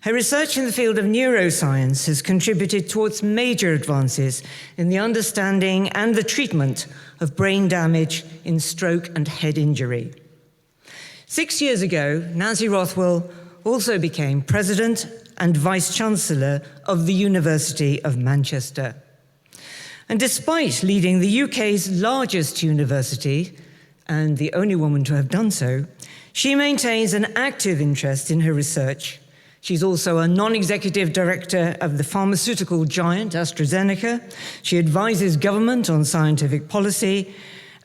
Her research in the field of neuroscience has contributed towards major advances in the understanding and the treatment of brain damage in stroke and head injury. 6 years ago, Nancy Rothwell also became President and Vice-Chancellor of the University of Manchester. And despite leading the UK's largest university, and the only woman to have done so, she maintains an active interest in her research. She's also a non-executive director of the pharmaceutical giant AstraZeneca. She advises government on scientific policy.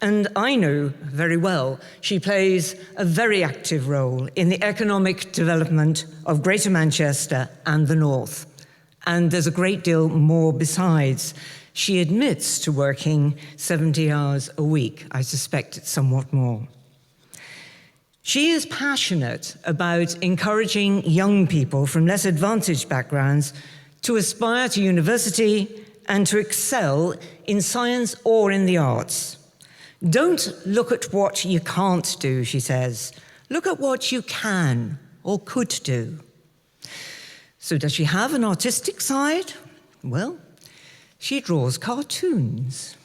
And I know very well she plays a very active role in the economic development of Greater Manchester and the North. And there's a great deal more besides. She admits to working 70 hours a week. I suspect it's somewhat more. She is passionate about encouraging young people from less advantaged backgrounds to aspire to university and to excel in science or in the arts. Don't look at what you can't do, she says. Look at what you can or could do. So does she have an artistic side? Well, she draws cartoons.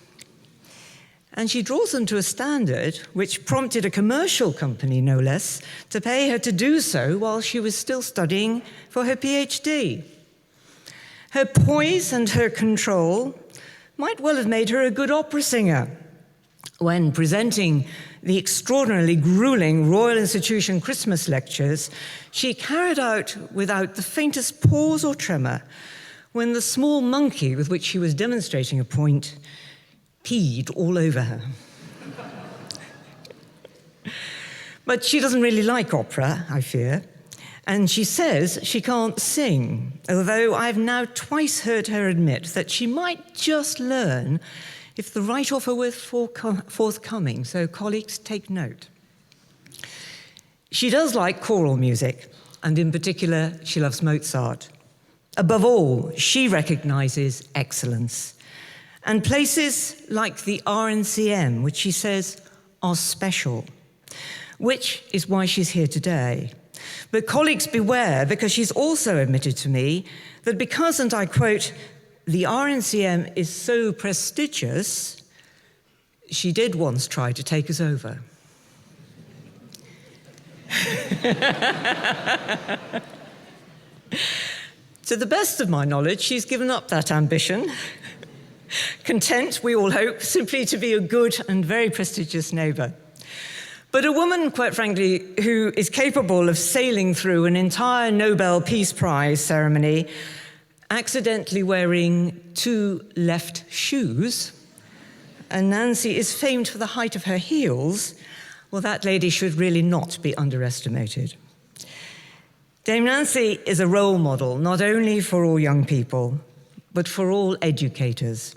And she draws them to a standard which prompted a commercial company, no less, to pay her to do so while she was still studying for her PhD. Her poise and her control might well have made her a good opera singer. When presenting the extraordinarily grueling Royal Institution Christmas lectures, she carried out without the faintest pause or tremor when the small monkey with which she was demonstrating a point peed all over her. But she doesn't really like opera, I fear, and she says she can't sing, although I've now twice heard her admit that she might just learn if the right offer were forthcoming, so colleagues, take note. She does like choral music, and in particular, she loves Mozart. Above all, she recognises excellence. And places like the RNCM, which she says are special, which is why she's here today. But colleagues, beware, because she's also admitted to me that because, and I quote, the RNCM is so prestigious, she did once try to take us over. To the best of my knowledge, she's given up that ambition. Content, we all hope, simply to be a good and very prestigious neighbour. But a woman, quite frankly, who is capable of sailing through an entire Nobel Peace Prize ceremony, accidentally wearing 2 left shoes, and Nancy is famed for the height of her heels, well, that lady should really not be underestimated. Dame Nancy is a role model, not only for all young people, but for all educators.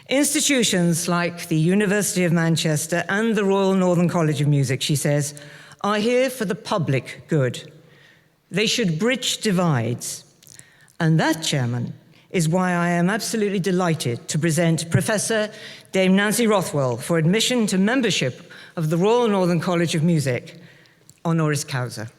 Institutions like the University of Manchester and the Royal Northern College of Music, she says, are here for the public good. They should bridge divides. And that, Chairman, is why I am absolutely delighted to present Professor Dame Nancy Rothwell for admission to membership of the Royal Northern College of Music, honoris causa.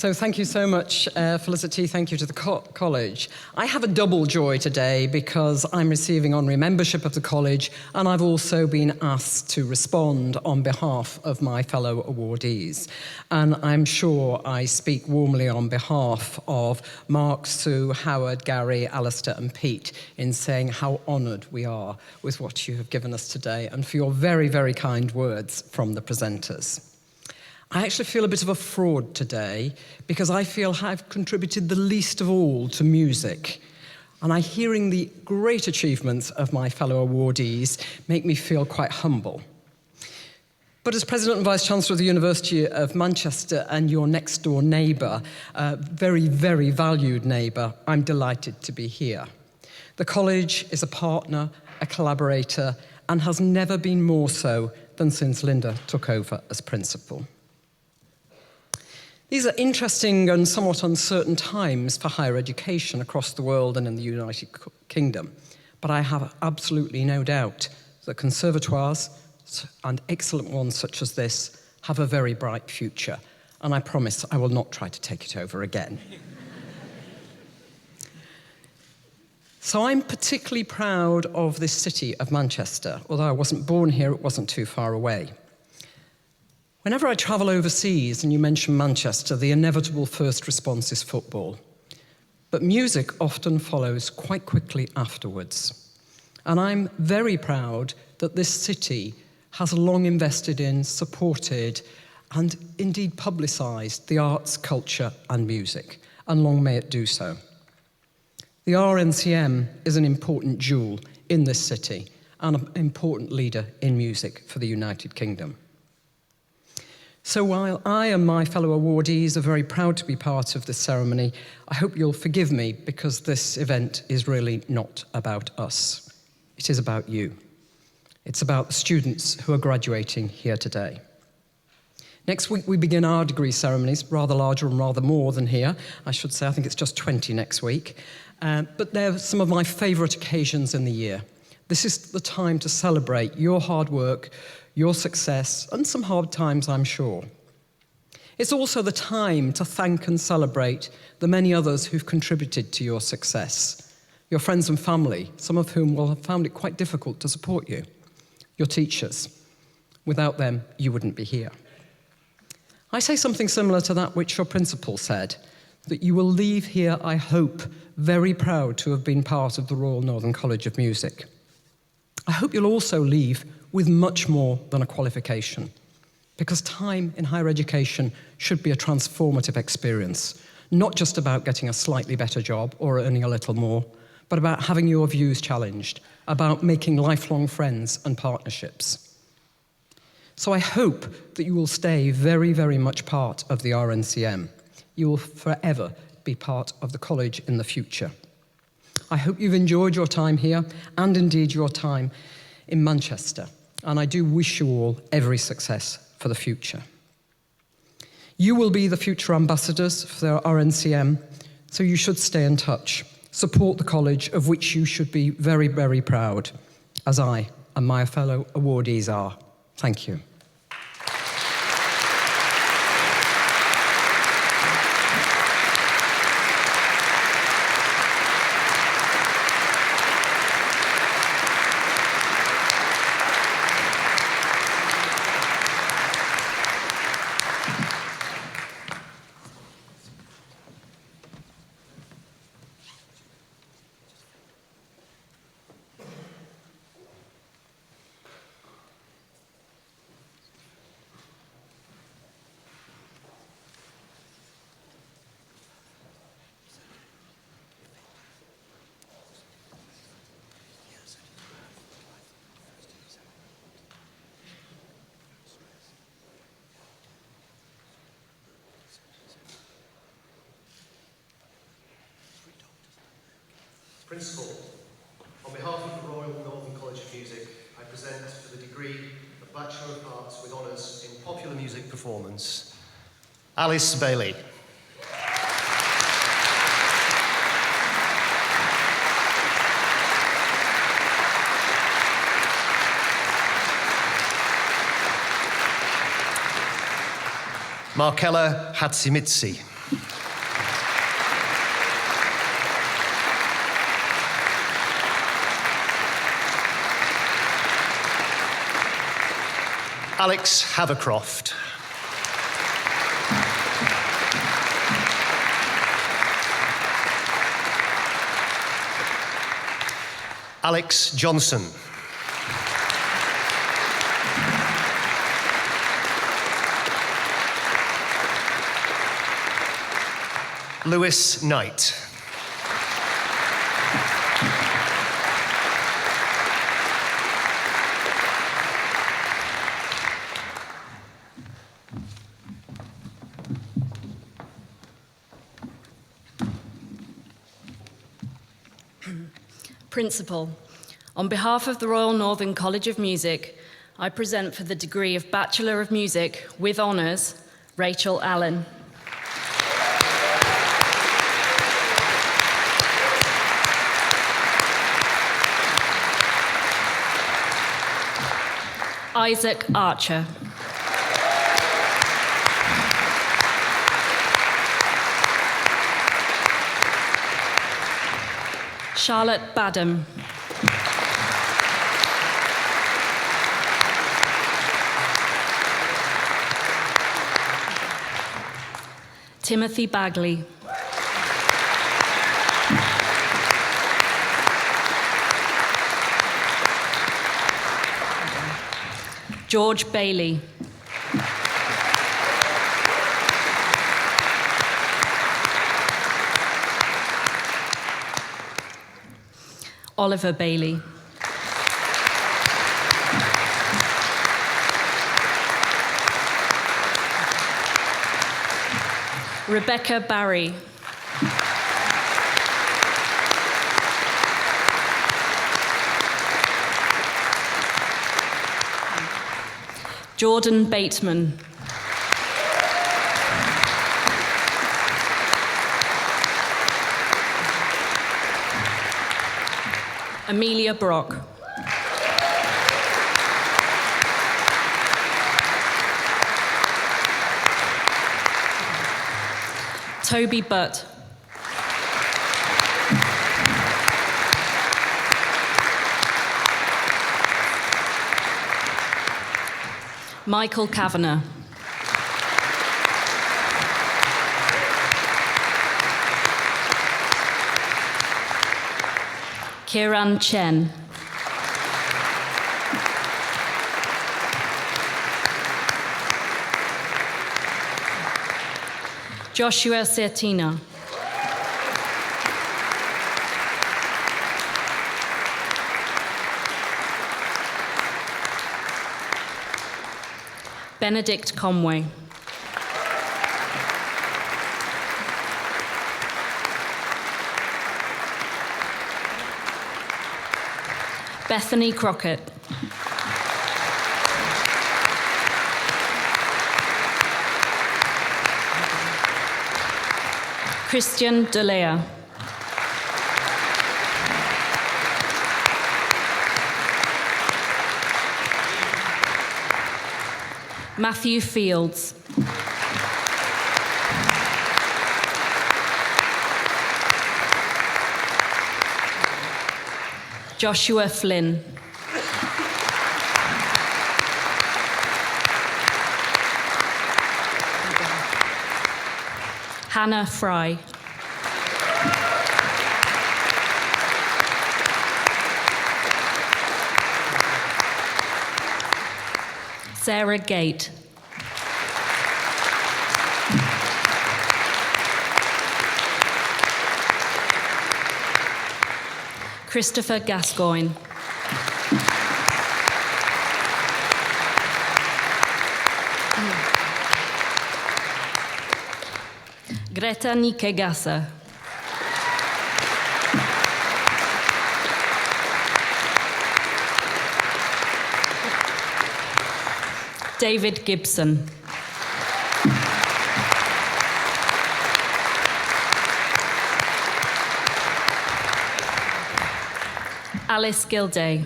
So thank you so much, Felicity. Thank you to the college. I have a double joy today because I'm receiving honorary membership of the college, and I've also been asked to respond on behalf of my fellow awardees. And I'm sure I speak warmly on behalf of Mark, Sue, Howard, Gary, Alistair and Pete in saying how honoured we are with what you have given us today and for your very, very kind words from the presenters. I actually feel a bit of a fraud today because I feel I've contributed the least of all to music. And hearing the great achievements of my fellow awardees make me feel quite humble. But as President and Vice-Chancellor of the University of Manchester and your next-door neighbour, very, very valued neighbour, I'm delighted to be here. The college is a partner, a collaborator, and has never been more so than since Linda took over as principal. These are interesting and somewhat uncertain times for higher education across the world and in the United Kingdom, but I have absolutely no doubt that conservatoires, and excellent ones such as this, have a very bright future, and I promise I will not try to take it over again. So I'm particularly proud of this city of Manchester. Although I wasn't born here, it wasn't too far away. Whenever I travel overseas and you mention Manchester, the inevitable first response is football. But music often follows quite quickly afterwards. And I'm very proud that this city has long invested in, supported, and indeed publicised the arts, culture, and music, and long may it do so. The RNCM is an important jewel in this city and an important leader in music for the United Kingdom. So while I and my fellow awardees are very proud to be part of this ceremony, I hope you'll forgive me because this event is really not about us. It is about you. It's about the students who are graduating here today. Next week we begin our degree ceremonies, rather larger and rather more than here. I should say I think it's just 20 next week. But they're some of my favourite occasions in the year. This is the time to celebrate your hard work, your success, and some hard times, I'm sure. It's also the time to thank and celebrate the many others who've contributed to your success. Your friends and family, some of whom will have found it quite difficult to support you. Your teachers. Without them, you wouldn't be here. I say something similar to that which your principal said, that you will leave here, I hope, very proud to have been part of the Royal Northern College of Music. I hope you'll also leave with much more than a qualification, because time in higher education should be a transformative experience, not just about getting a slightly better job or earning a little more, but about having your views challenged, about making lifelong friends and partnerships. So I hope that you will stay very, very much part of the RNCM. You will forever be part of the college in the future. I hope you've enjoyed your time here and indeed your time in Manchester. And I do wish you all every success for the future. You will be the future ambassadors for the RNCM, so you should stay in touch. Support the college, of which you should be very, very proud, as I and my fellow awardees are. Thank you. Principal, on behalf of the Royal Northern College of Music, I present for the degree of Bachelor of Arts with Honours in Popular Music Performance, Alice Bailey. Markella Hatsimitsi. Alex Havercroft. Alex Johnson. Lewis Knight. Principal, on behalf of the Royal Northern College of Music, I present for the degree of Bachelor of Music with Honours, Rachel Allen. Isaac Archer. Charlotte Badham. Timothy Bagley. George Bailey. Oliver Bailey. Rebecca Barry. Jordan Bateman. Amelia Brock. Toby Butt. Michael Kavanagh. Kiran Chen. Joshua Sertina. Benedict Conway. Bethany Crockett. Christian Delea. Matthew Fields. Joshua Flynn. Hannah Fry. Sarah Gate. Christopher Gascoigne. Greta Nikegasa. David Gibson. Alice Gilday.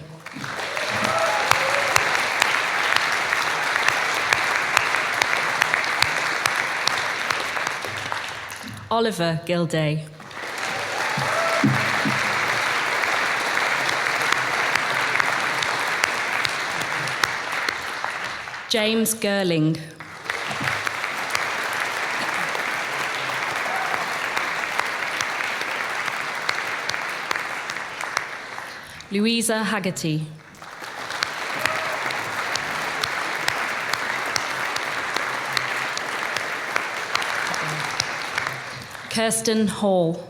Oliver Gilday. James Gerling. Louisa Haggerty. Kirsten Hall.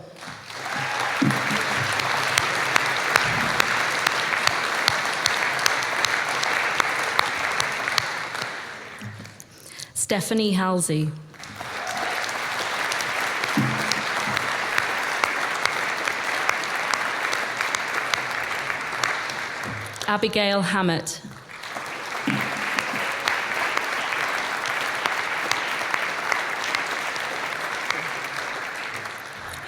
Stephanie Halsey. Abigail Hammett.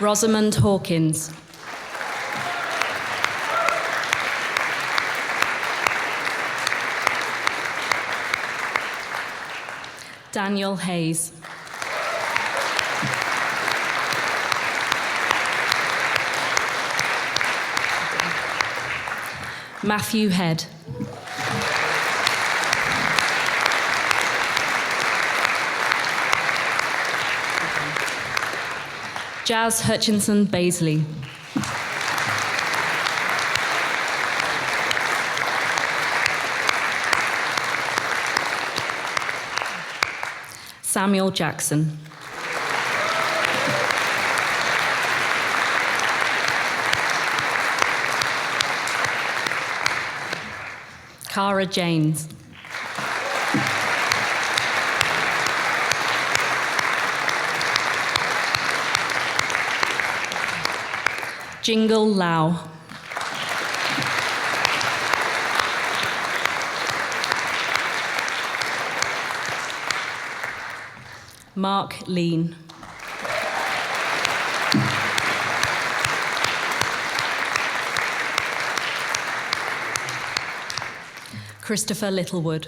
Rosamond Hawkins. Daniel Hayes. Matthew Head. Jazz Hutchinson Baisley. Samuel Jackson. Cara James. Jingle Lau. Mark Lean. Christopher Littlewood.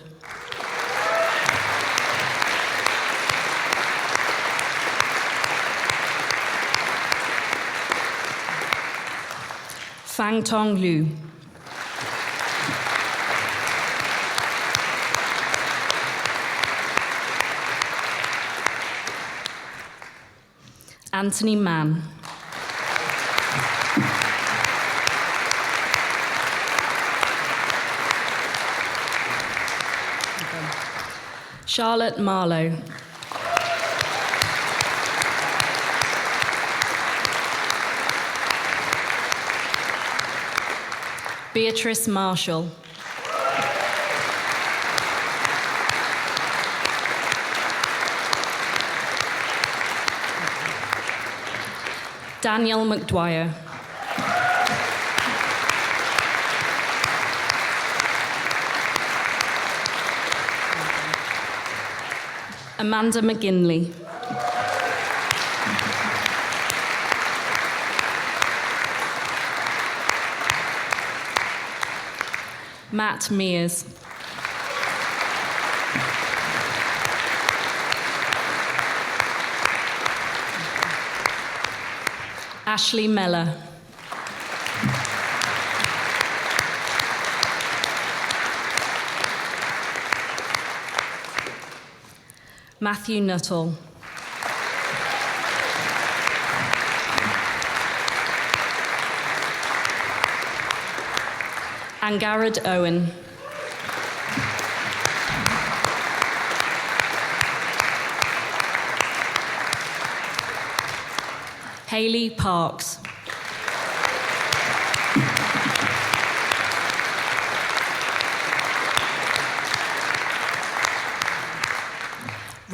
Fang Tong Liu. Anthony Mann. Charlotte Marlowe. Beatrice Marshall. Daniel McDwyer. Amanda McGinley. Matt Mears. Ashley Meller. Matthew Nuttall. Angarad Owen. Hayley Parks.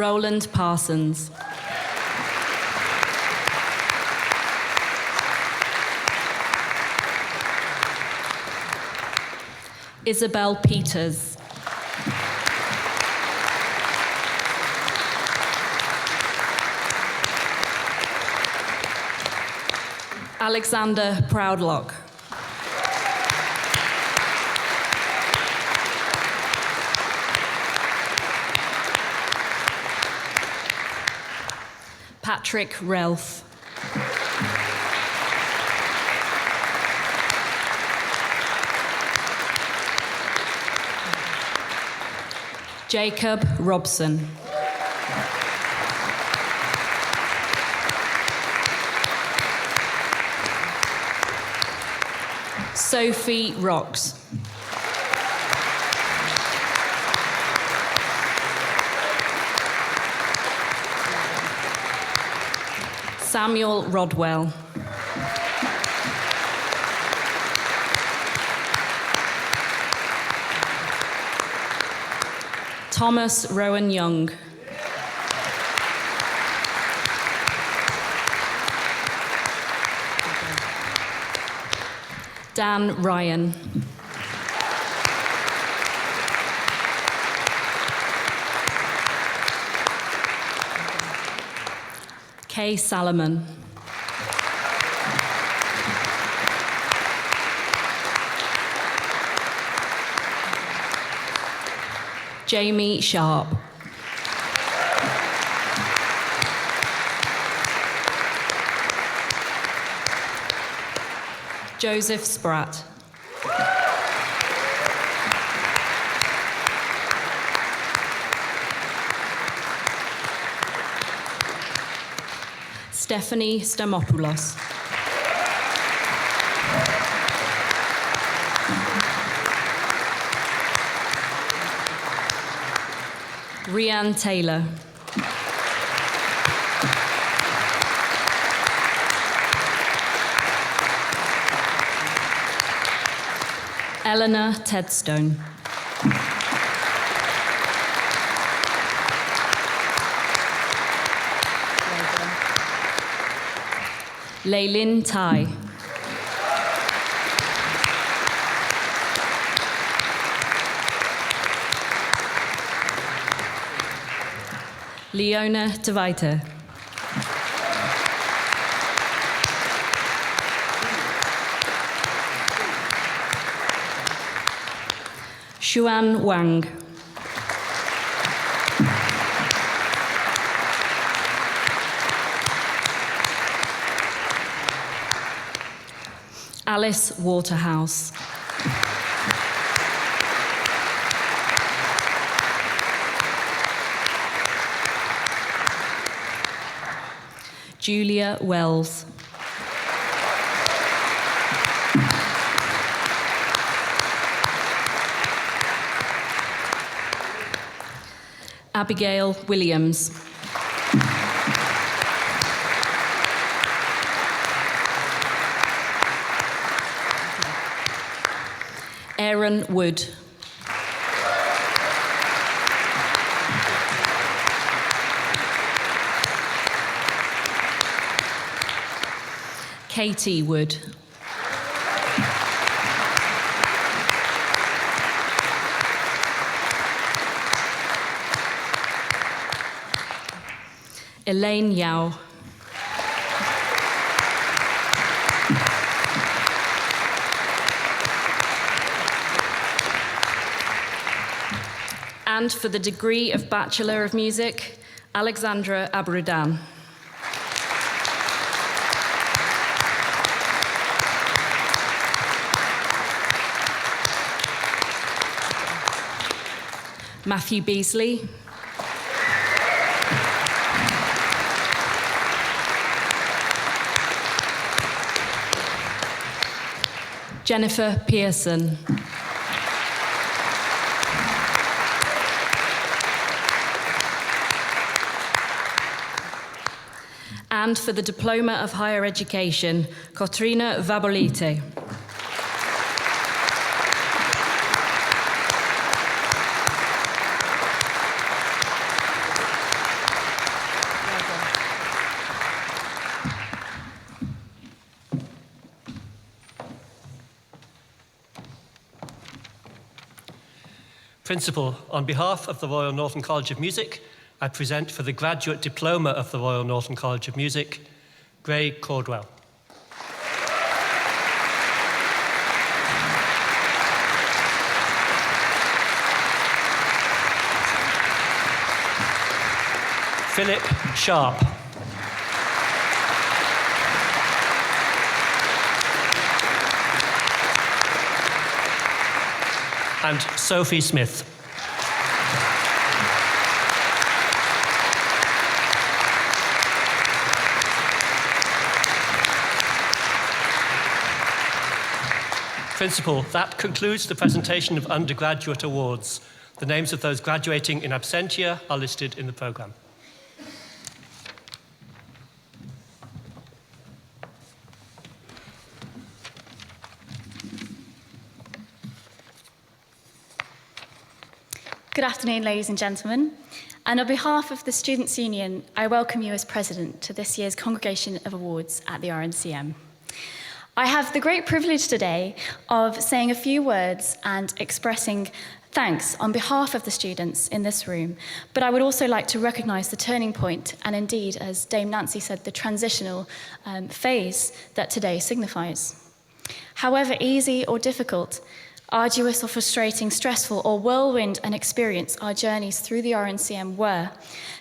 Roland Parsons. Isabel Peters. Alexander Proudlock. Patrick Relf. Jacob Robson. Sophie Rocks. Samuel Rodwell. Thomas Rowan Young. Dan Ryan. Kay Salomon. Jamie Sharp. Joseph Spratt. Stephanie Stamopoulos. Rianne Taylor. Eleanor Tedstone. Leilin Tai. Leona Tevita. Xuan Wang. Alice Waterhouse. Julia Wells. Abigail Williams. Aaron Wood. Katie Wood. Elaine Yao. And for the degree of Bachelor of Music, Alexandra Abrudan. Matthew Beasley. Jennifer Pearson. And for the Diploma of Higher Education, Katrina Vabolite. Principal, on behalf of the Royal Northern College of Music, I present for the Graduate Diploma of the Royal Northern College of Music, Gray Cordwell. Philip Sharp. and Sophie Smith. Principal, that concludes the presentation of undergraduate awards. The names of those graduating in absentia are listed in the programme. Good afternoon, ladies and gentlemen. And on behalf of the Students' Union, I welcome you as President to this year's Congregation of Awards at the RNCM. I have the great privilege today of saying a few words and expressing thanks on behalf of the students in this room, but I would also like to recognise the turning point and indeed, as Dame Nancy said, the transitional phase that today signifies. However easy or difficult, arduous or frustrating, stressful or whirlwind an experience our journeys through the RNCM were,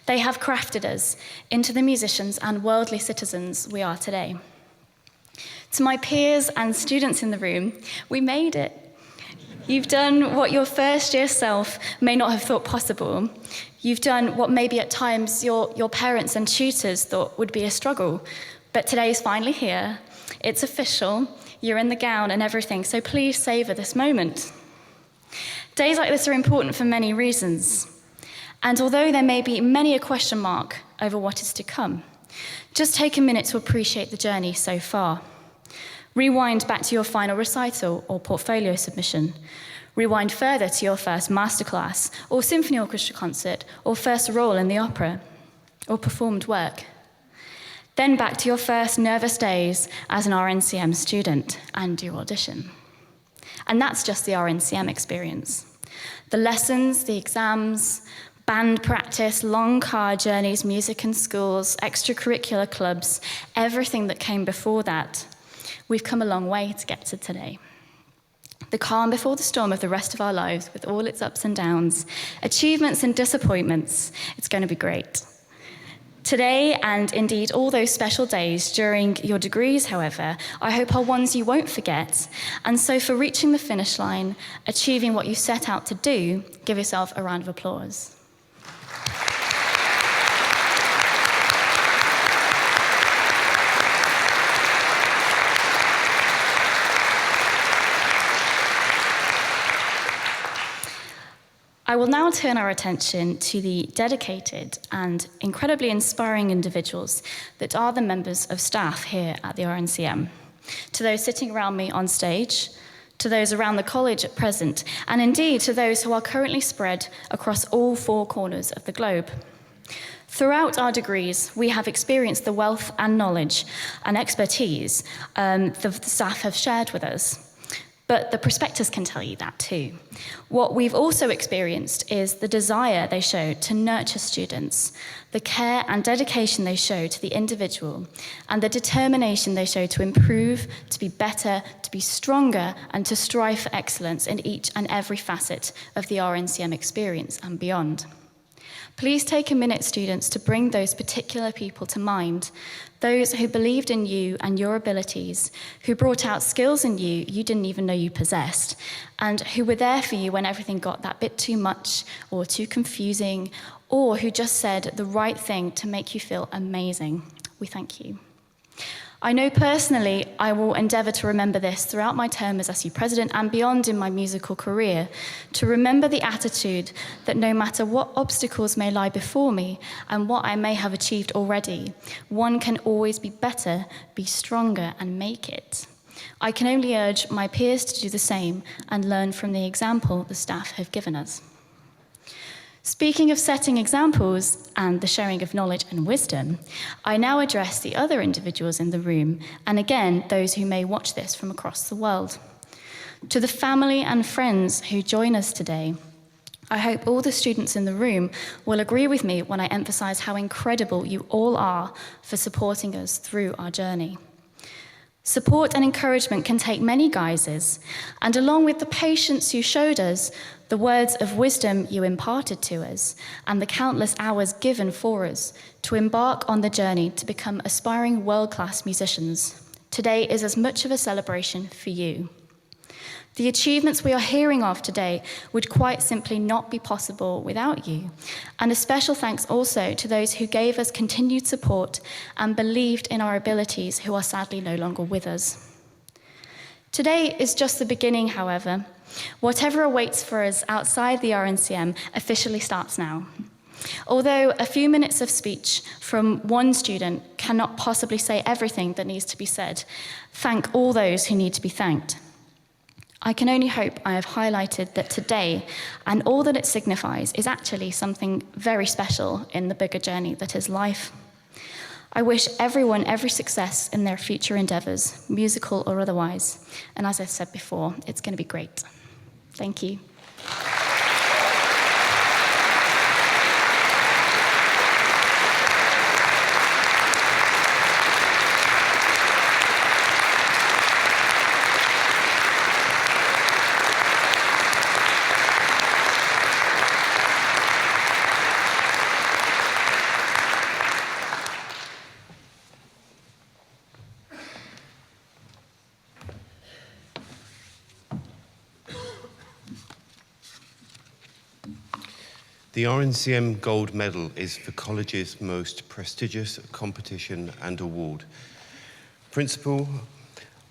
they have crafted us into the musicians and worldly citizens we are today. To my peers and students in the room, we made it. You've done what your first year self may not have thought possible. You've done what maybe at times your parents and tutors thought would be a struggle. But today's finally here. It's official. You're in the gown and everything, so please savour this moment. Days like this are important for many reasons. And although there may be many a question mark over what is to come, just take a minute to appreciate the journey so far. Rewind back to your final recital or portfolio submission. Rewind further to your first masterclass or symphony orchestra concert or first role in the opera or performed work. Then back to your first nervous days as an RNCM student and your audition. And that's just the RNCM experience. The lessons, the exams, band practice, long car journeys, music in schools, extracurricular clubs, everything that came before that. We've come a long way to get to today. The calm before the storm of the rest of our lives, with all its ups and downs, achievements and disappointments, it's going to be great. Today, and indeed all those special days during your degrees, however, I hope are ones you won't forget. And so for reaching the finish line, achieving what you set out to do, give yourself a round of applause. I will now turn our attention to the dedicated and incredibly inspiring individuals that are the members of staff here at the RNCM. To those sitting around me on stage, to those around the college at present, and indeed to those who are currently spread across all four corners of the globe. Throughout our degrees, we have experienced the wealth and knowledge and expertise the staff have shared with us. But the prospectus can tell you that too. What we've also experienced is the desire they showed to nurture students, the care and dedication they showed to the individual, and the determination they showed to improve, to be better, to be stronger, and to strive for excellence in each and every facet of the RNCM experience and beyond. Please take a minute, students, to bring those particular people to mind, those who believed in you and your abilities, who brought out skills in you you didn't even know you possessed, and who were there for you when everything got that bit too much or too confusing, or who just said the right thing to make you feel amazing. We thank you. I know personally I will endeavour to remember this throughout my term as SU President and beyond in my musical career, to remember the attitude that no matter what obstacles may lie before me and what I may have achieved already, one can always be better, be stronger, and make it. I can only urge my peers to do the same and learn from the example the staff have given us. Speaking of setting examples and the sharing of knowledge and wisdom, I now address the other individuals in the room, and again, those who may watch this from across the world. To the family and friends who join us today, I hope all the students in the room will agree with me when I emphasize how incredible you all are for supporting us through our journey. Support and encouragement can take many guises, and along with the patience you showed us, the words of wisdom you imparted to us, and the countless hours given for us to embark on the journey to become aspiring world-class musicians, today is as much of a celebration for you. The achievements we are hearing of today would quite simply not be possible without you. And a special thanks also to those who gave us continued support and believed in our abilities, who are sadly no longer with us. Today is just the beginning, however. Whatever awaits for us outside the RNCM officially starts now. Although a few minutes of speech from one student cannot possibly say everything that needs to be said, thank all those who need to be thanked. I can only hope I have highlighted that today and all that it signifies is actually something very special in the bigger journey that is life. I wish everyone every success in their future endeavours, musical or otherwise. And as I said before, it's going to be great. Thank you. The RNCM Gold Medal is the college's most prestigious competition and award. Principal,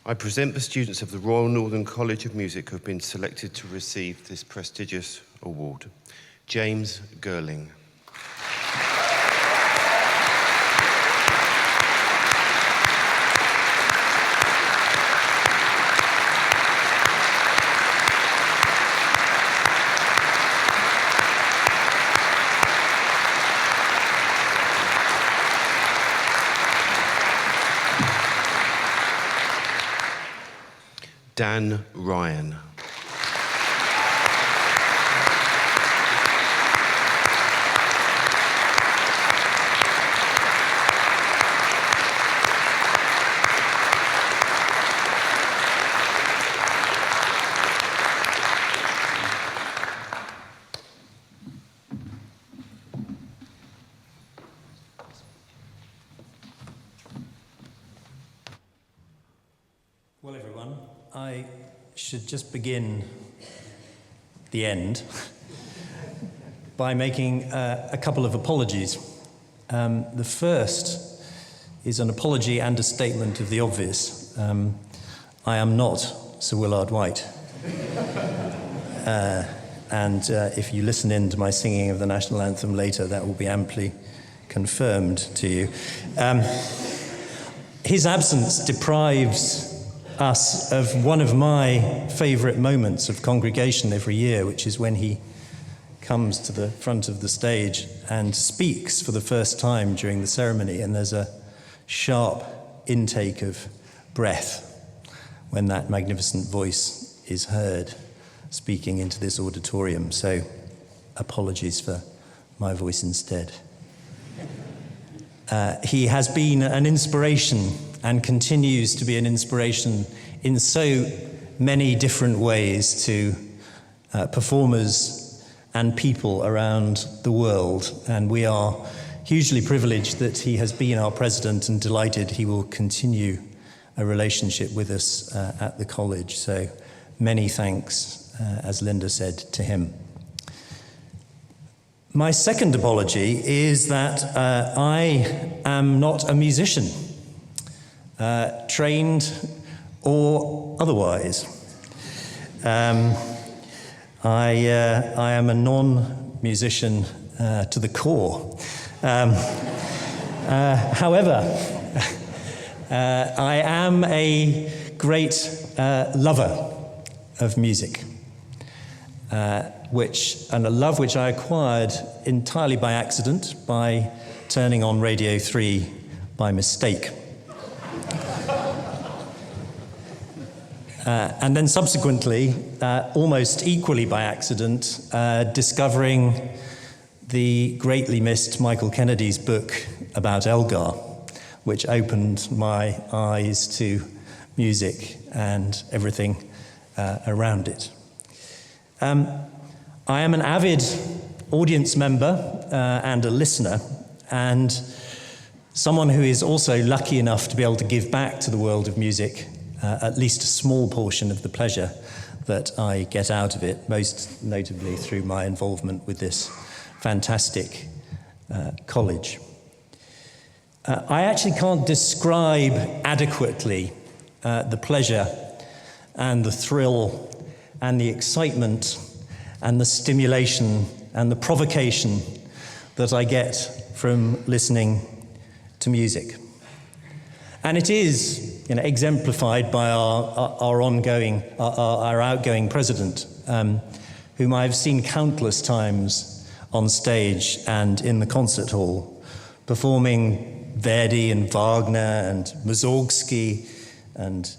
I present the students of the Royal Northern College of Music who have been selected to receive this prestigious award. James Gerling. Dan Ryan. Well, everyone, I should just begin the end by making a couple of apologies. The first is an apology and a statement of the obvious. I am not Sir Willard White. And if you listen in to my singing of the national anthem later, that will be amply confirmed to you. His absence deprives us of one of my favourite moments of congregation every year, which is when he comes to the front of the stage and speaks for the first time during the ceremony, and there's a sharp intake of breath when that magnificent voice is heard speaking into this auditorium. So apologies for my voice instead. He has been an inspiration and continues to be an inspiration in so many different ways to performers and people around the world. And we are hugely privileged that he has been our president and delighted he will continue a relationship with us at the college. So many thanks, as Linda said, to him. My second apology is that I am not a musician, trained or otherwise. I am a non-musician to the core. However, I am a great lover of music. And a love which I acquired entirely by accident, by turning on Radio 3 by mistake. And then subsequently, almost equally by accident, discovering the greatly missed Michael Kennedy's book about Elgar, which opened my eyes to music and everything around it. I am an avid audience member and a listener, and someone who is also lucky enough to be able to give back to the world of music at least a small portion of the pleasure that I get out of it, most notably through my involvement with this fantastic college. I actually can't describe adequately the pleasure and the thrill and the excitement and the stimulation and the provocation that I get from listening to music. And it is, exemplified by our outgoing president, whom I've seen countless times on stage and in the concert hall, performing Verdi and Wagner and Mussorgsky and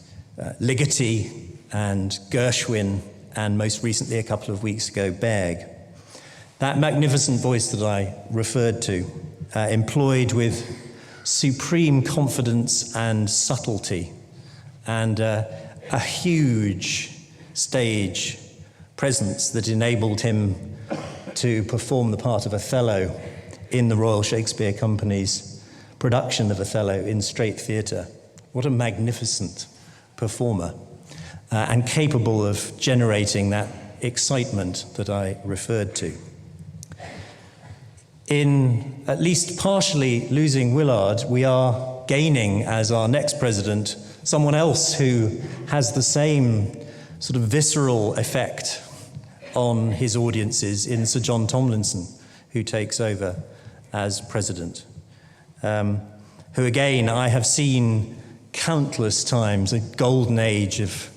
Ligeti and Gershwin, and most recently, a couple of weeks ago, Berg. That magnificent voice that I referred to, employed with supreme confidence and subtlety, and a huge stage presence that enabled him to perform the part of Othello in the Royal Shakespeare Company's production of Othello in Straight Theatre. What a magnificent performer, and capable of generating that excitement that I referred to. In at least partially losing Willard, we are gaining, as our next president, someone else who has the same sort of visceral effect on his audiences in Sir John Tomlinson, who takes over as president. Who again, I have seen countless times, a golden age of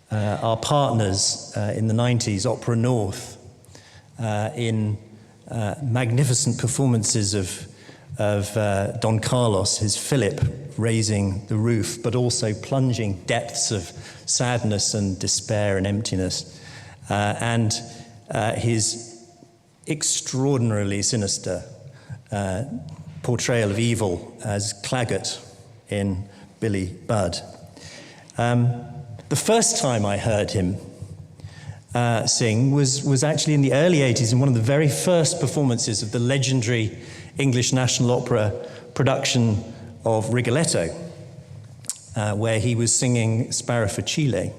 our partners in the 90s, Opera North, in magnificent performances of Don Carlos, his Philip, raising the roof, but also plunging depths of sadness and despair and emptiness, and his extraordinarily sinister portrayal of evil as Claggett in Billy Budd. The first time I heard him sing was actually in the early 80s in one of the very first performances of the legendary English National Opera production of Rigoletto, where he was singing Sparrow for Chile.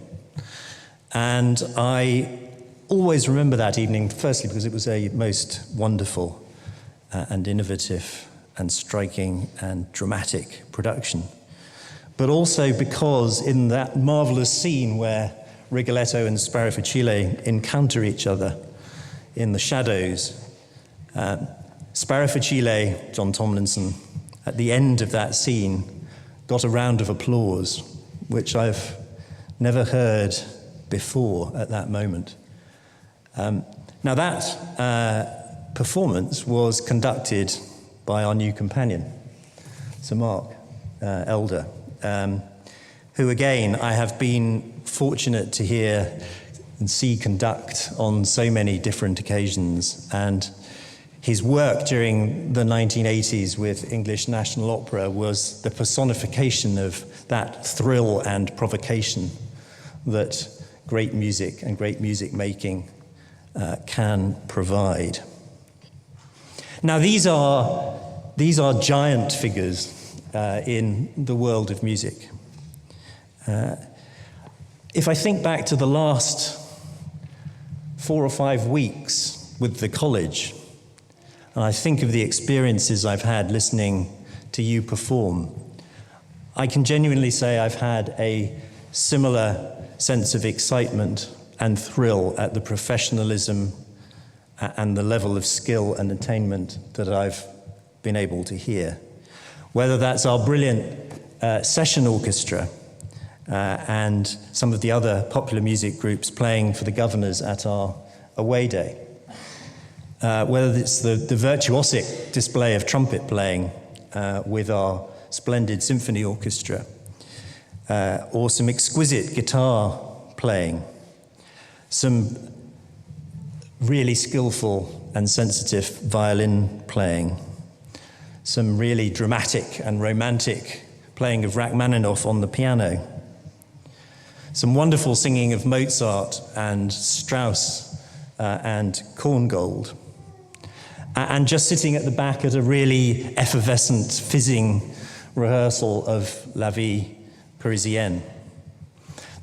And I always remember that evening, firstly because it was a most wonderful and innovative and striking and dramatic production, but also because in that marvelous scene where Rigoletto and Sparrow for Chile encounter each other in the shadows, Sparrow for Chile, John Tomlinson, at the end of that scene, got a round of applause, which I've never heard before at that moment. Now that performance was conducted by our new companion, Sir Mark Elder, who again I have been fortunate to hear and see conduct on so many different occasions, and his work during the 1980s with English National Opera was the personification of that thrill and provocation that great music and great music making can provide. Now these are giant figures in the world of music. If I think back to the last 4 or 5 weeks with the college, and I think of the experiences I've had listening to you perform, I can genuinely say I've had a similar sense of excitement and thrill at the professionalism and the level of skill and attainment that I've been able to hear. Whether that's our brilliant session orchestra and some of the other popular music groups playing for the governors at our away day, whether it's the virtuosic display of trumpet playing with our splendid symphony orchestra, or some exquisite guitar playing, some really skillful and sensitive violin playing, some really dramatic and romantic playing of Rachmaninoff on the piano, some wonderful singing of Mozart and Strauss and Korngold, and just sitting at the back at a really effervescent, fizzing rehearsal of La Vie Parisienne.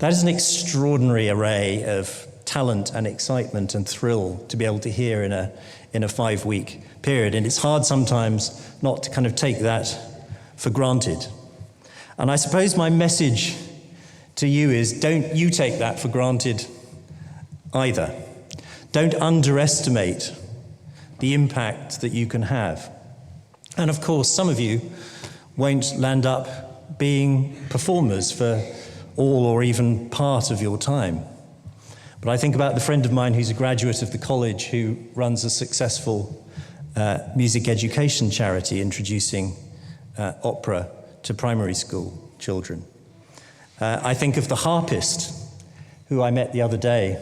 That is an extraordinary array of talent and excitement and thrill to be able to hear in a 5-week period. And it's hard sometimes not to kind of take that for granted. And I suppose my message to you is, don't you take that for granted either. Don't underestimate the impact that you can have. And of course, some of you won't land up being performers for all or even part of your time. But I think about the friend of mine who's a graduate of the college who runs a successful music education charity introducing opera to primary school children. I think of the harpist who I met the other day,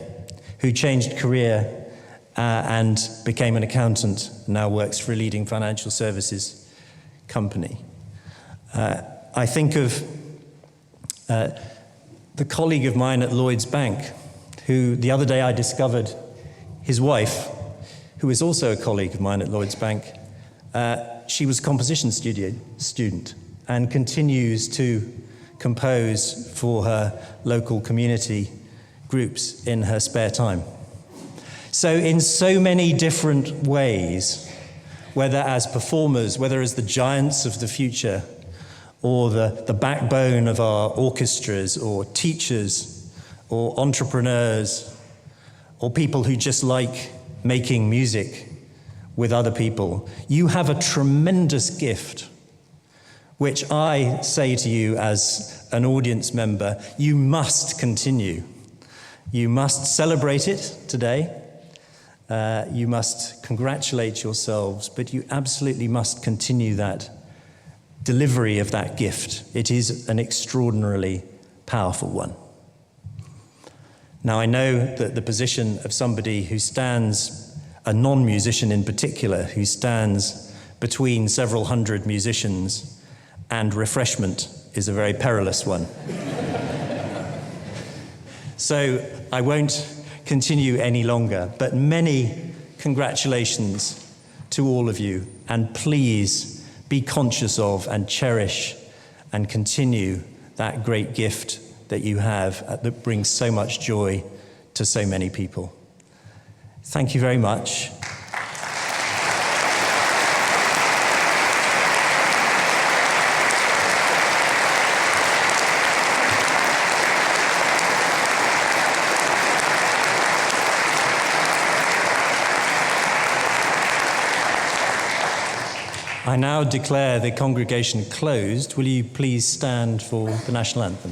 who changed career and became an accountant, now works for a leading financial services company. I think of the colleague of mine at Lloyds Bank, who the other day I discovered his wife, who is also a colleague of mine at Lloyds Bank, she was a composition student and continues to compose for her local community groups in her spare time. So in so many different ways, whether as performers, whether as the giants of the future, or the backbone of our orchestras, or teachers, or entrepreneurs, or people who just like making music with other people, you have a tremendous gift, which I say to you as an audience member, you must continue. You must celebrate it today. You must congratulate yourselves, but you absolutely must continue that delivery of that gift. It is an extraordinarily powerful one. Now, I know that the position of somebody who stands, a non-musician in particular, who stands between several hundred musicians and refreshment is a very perilous one. So I won't continue any longer, but many congratulations to all of you, and please be conscious of and cherish and continue that great gift that you have that brings so much joy to so many people. Thank you very much. I now declare the congregation closed. Will you please stand for the national anthem?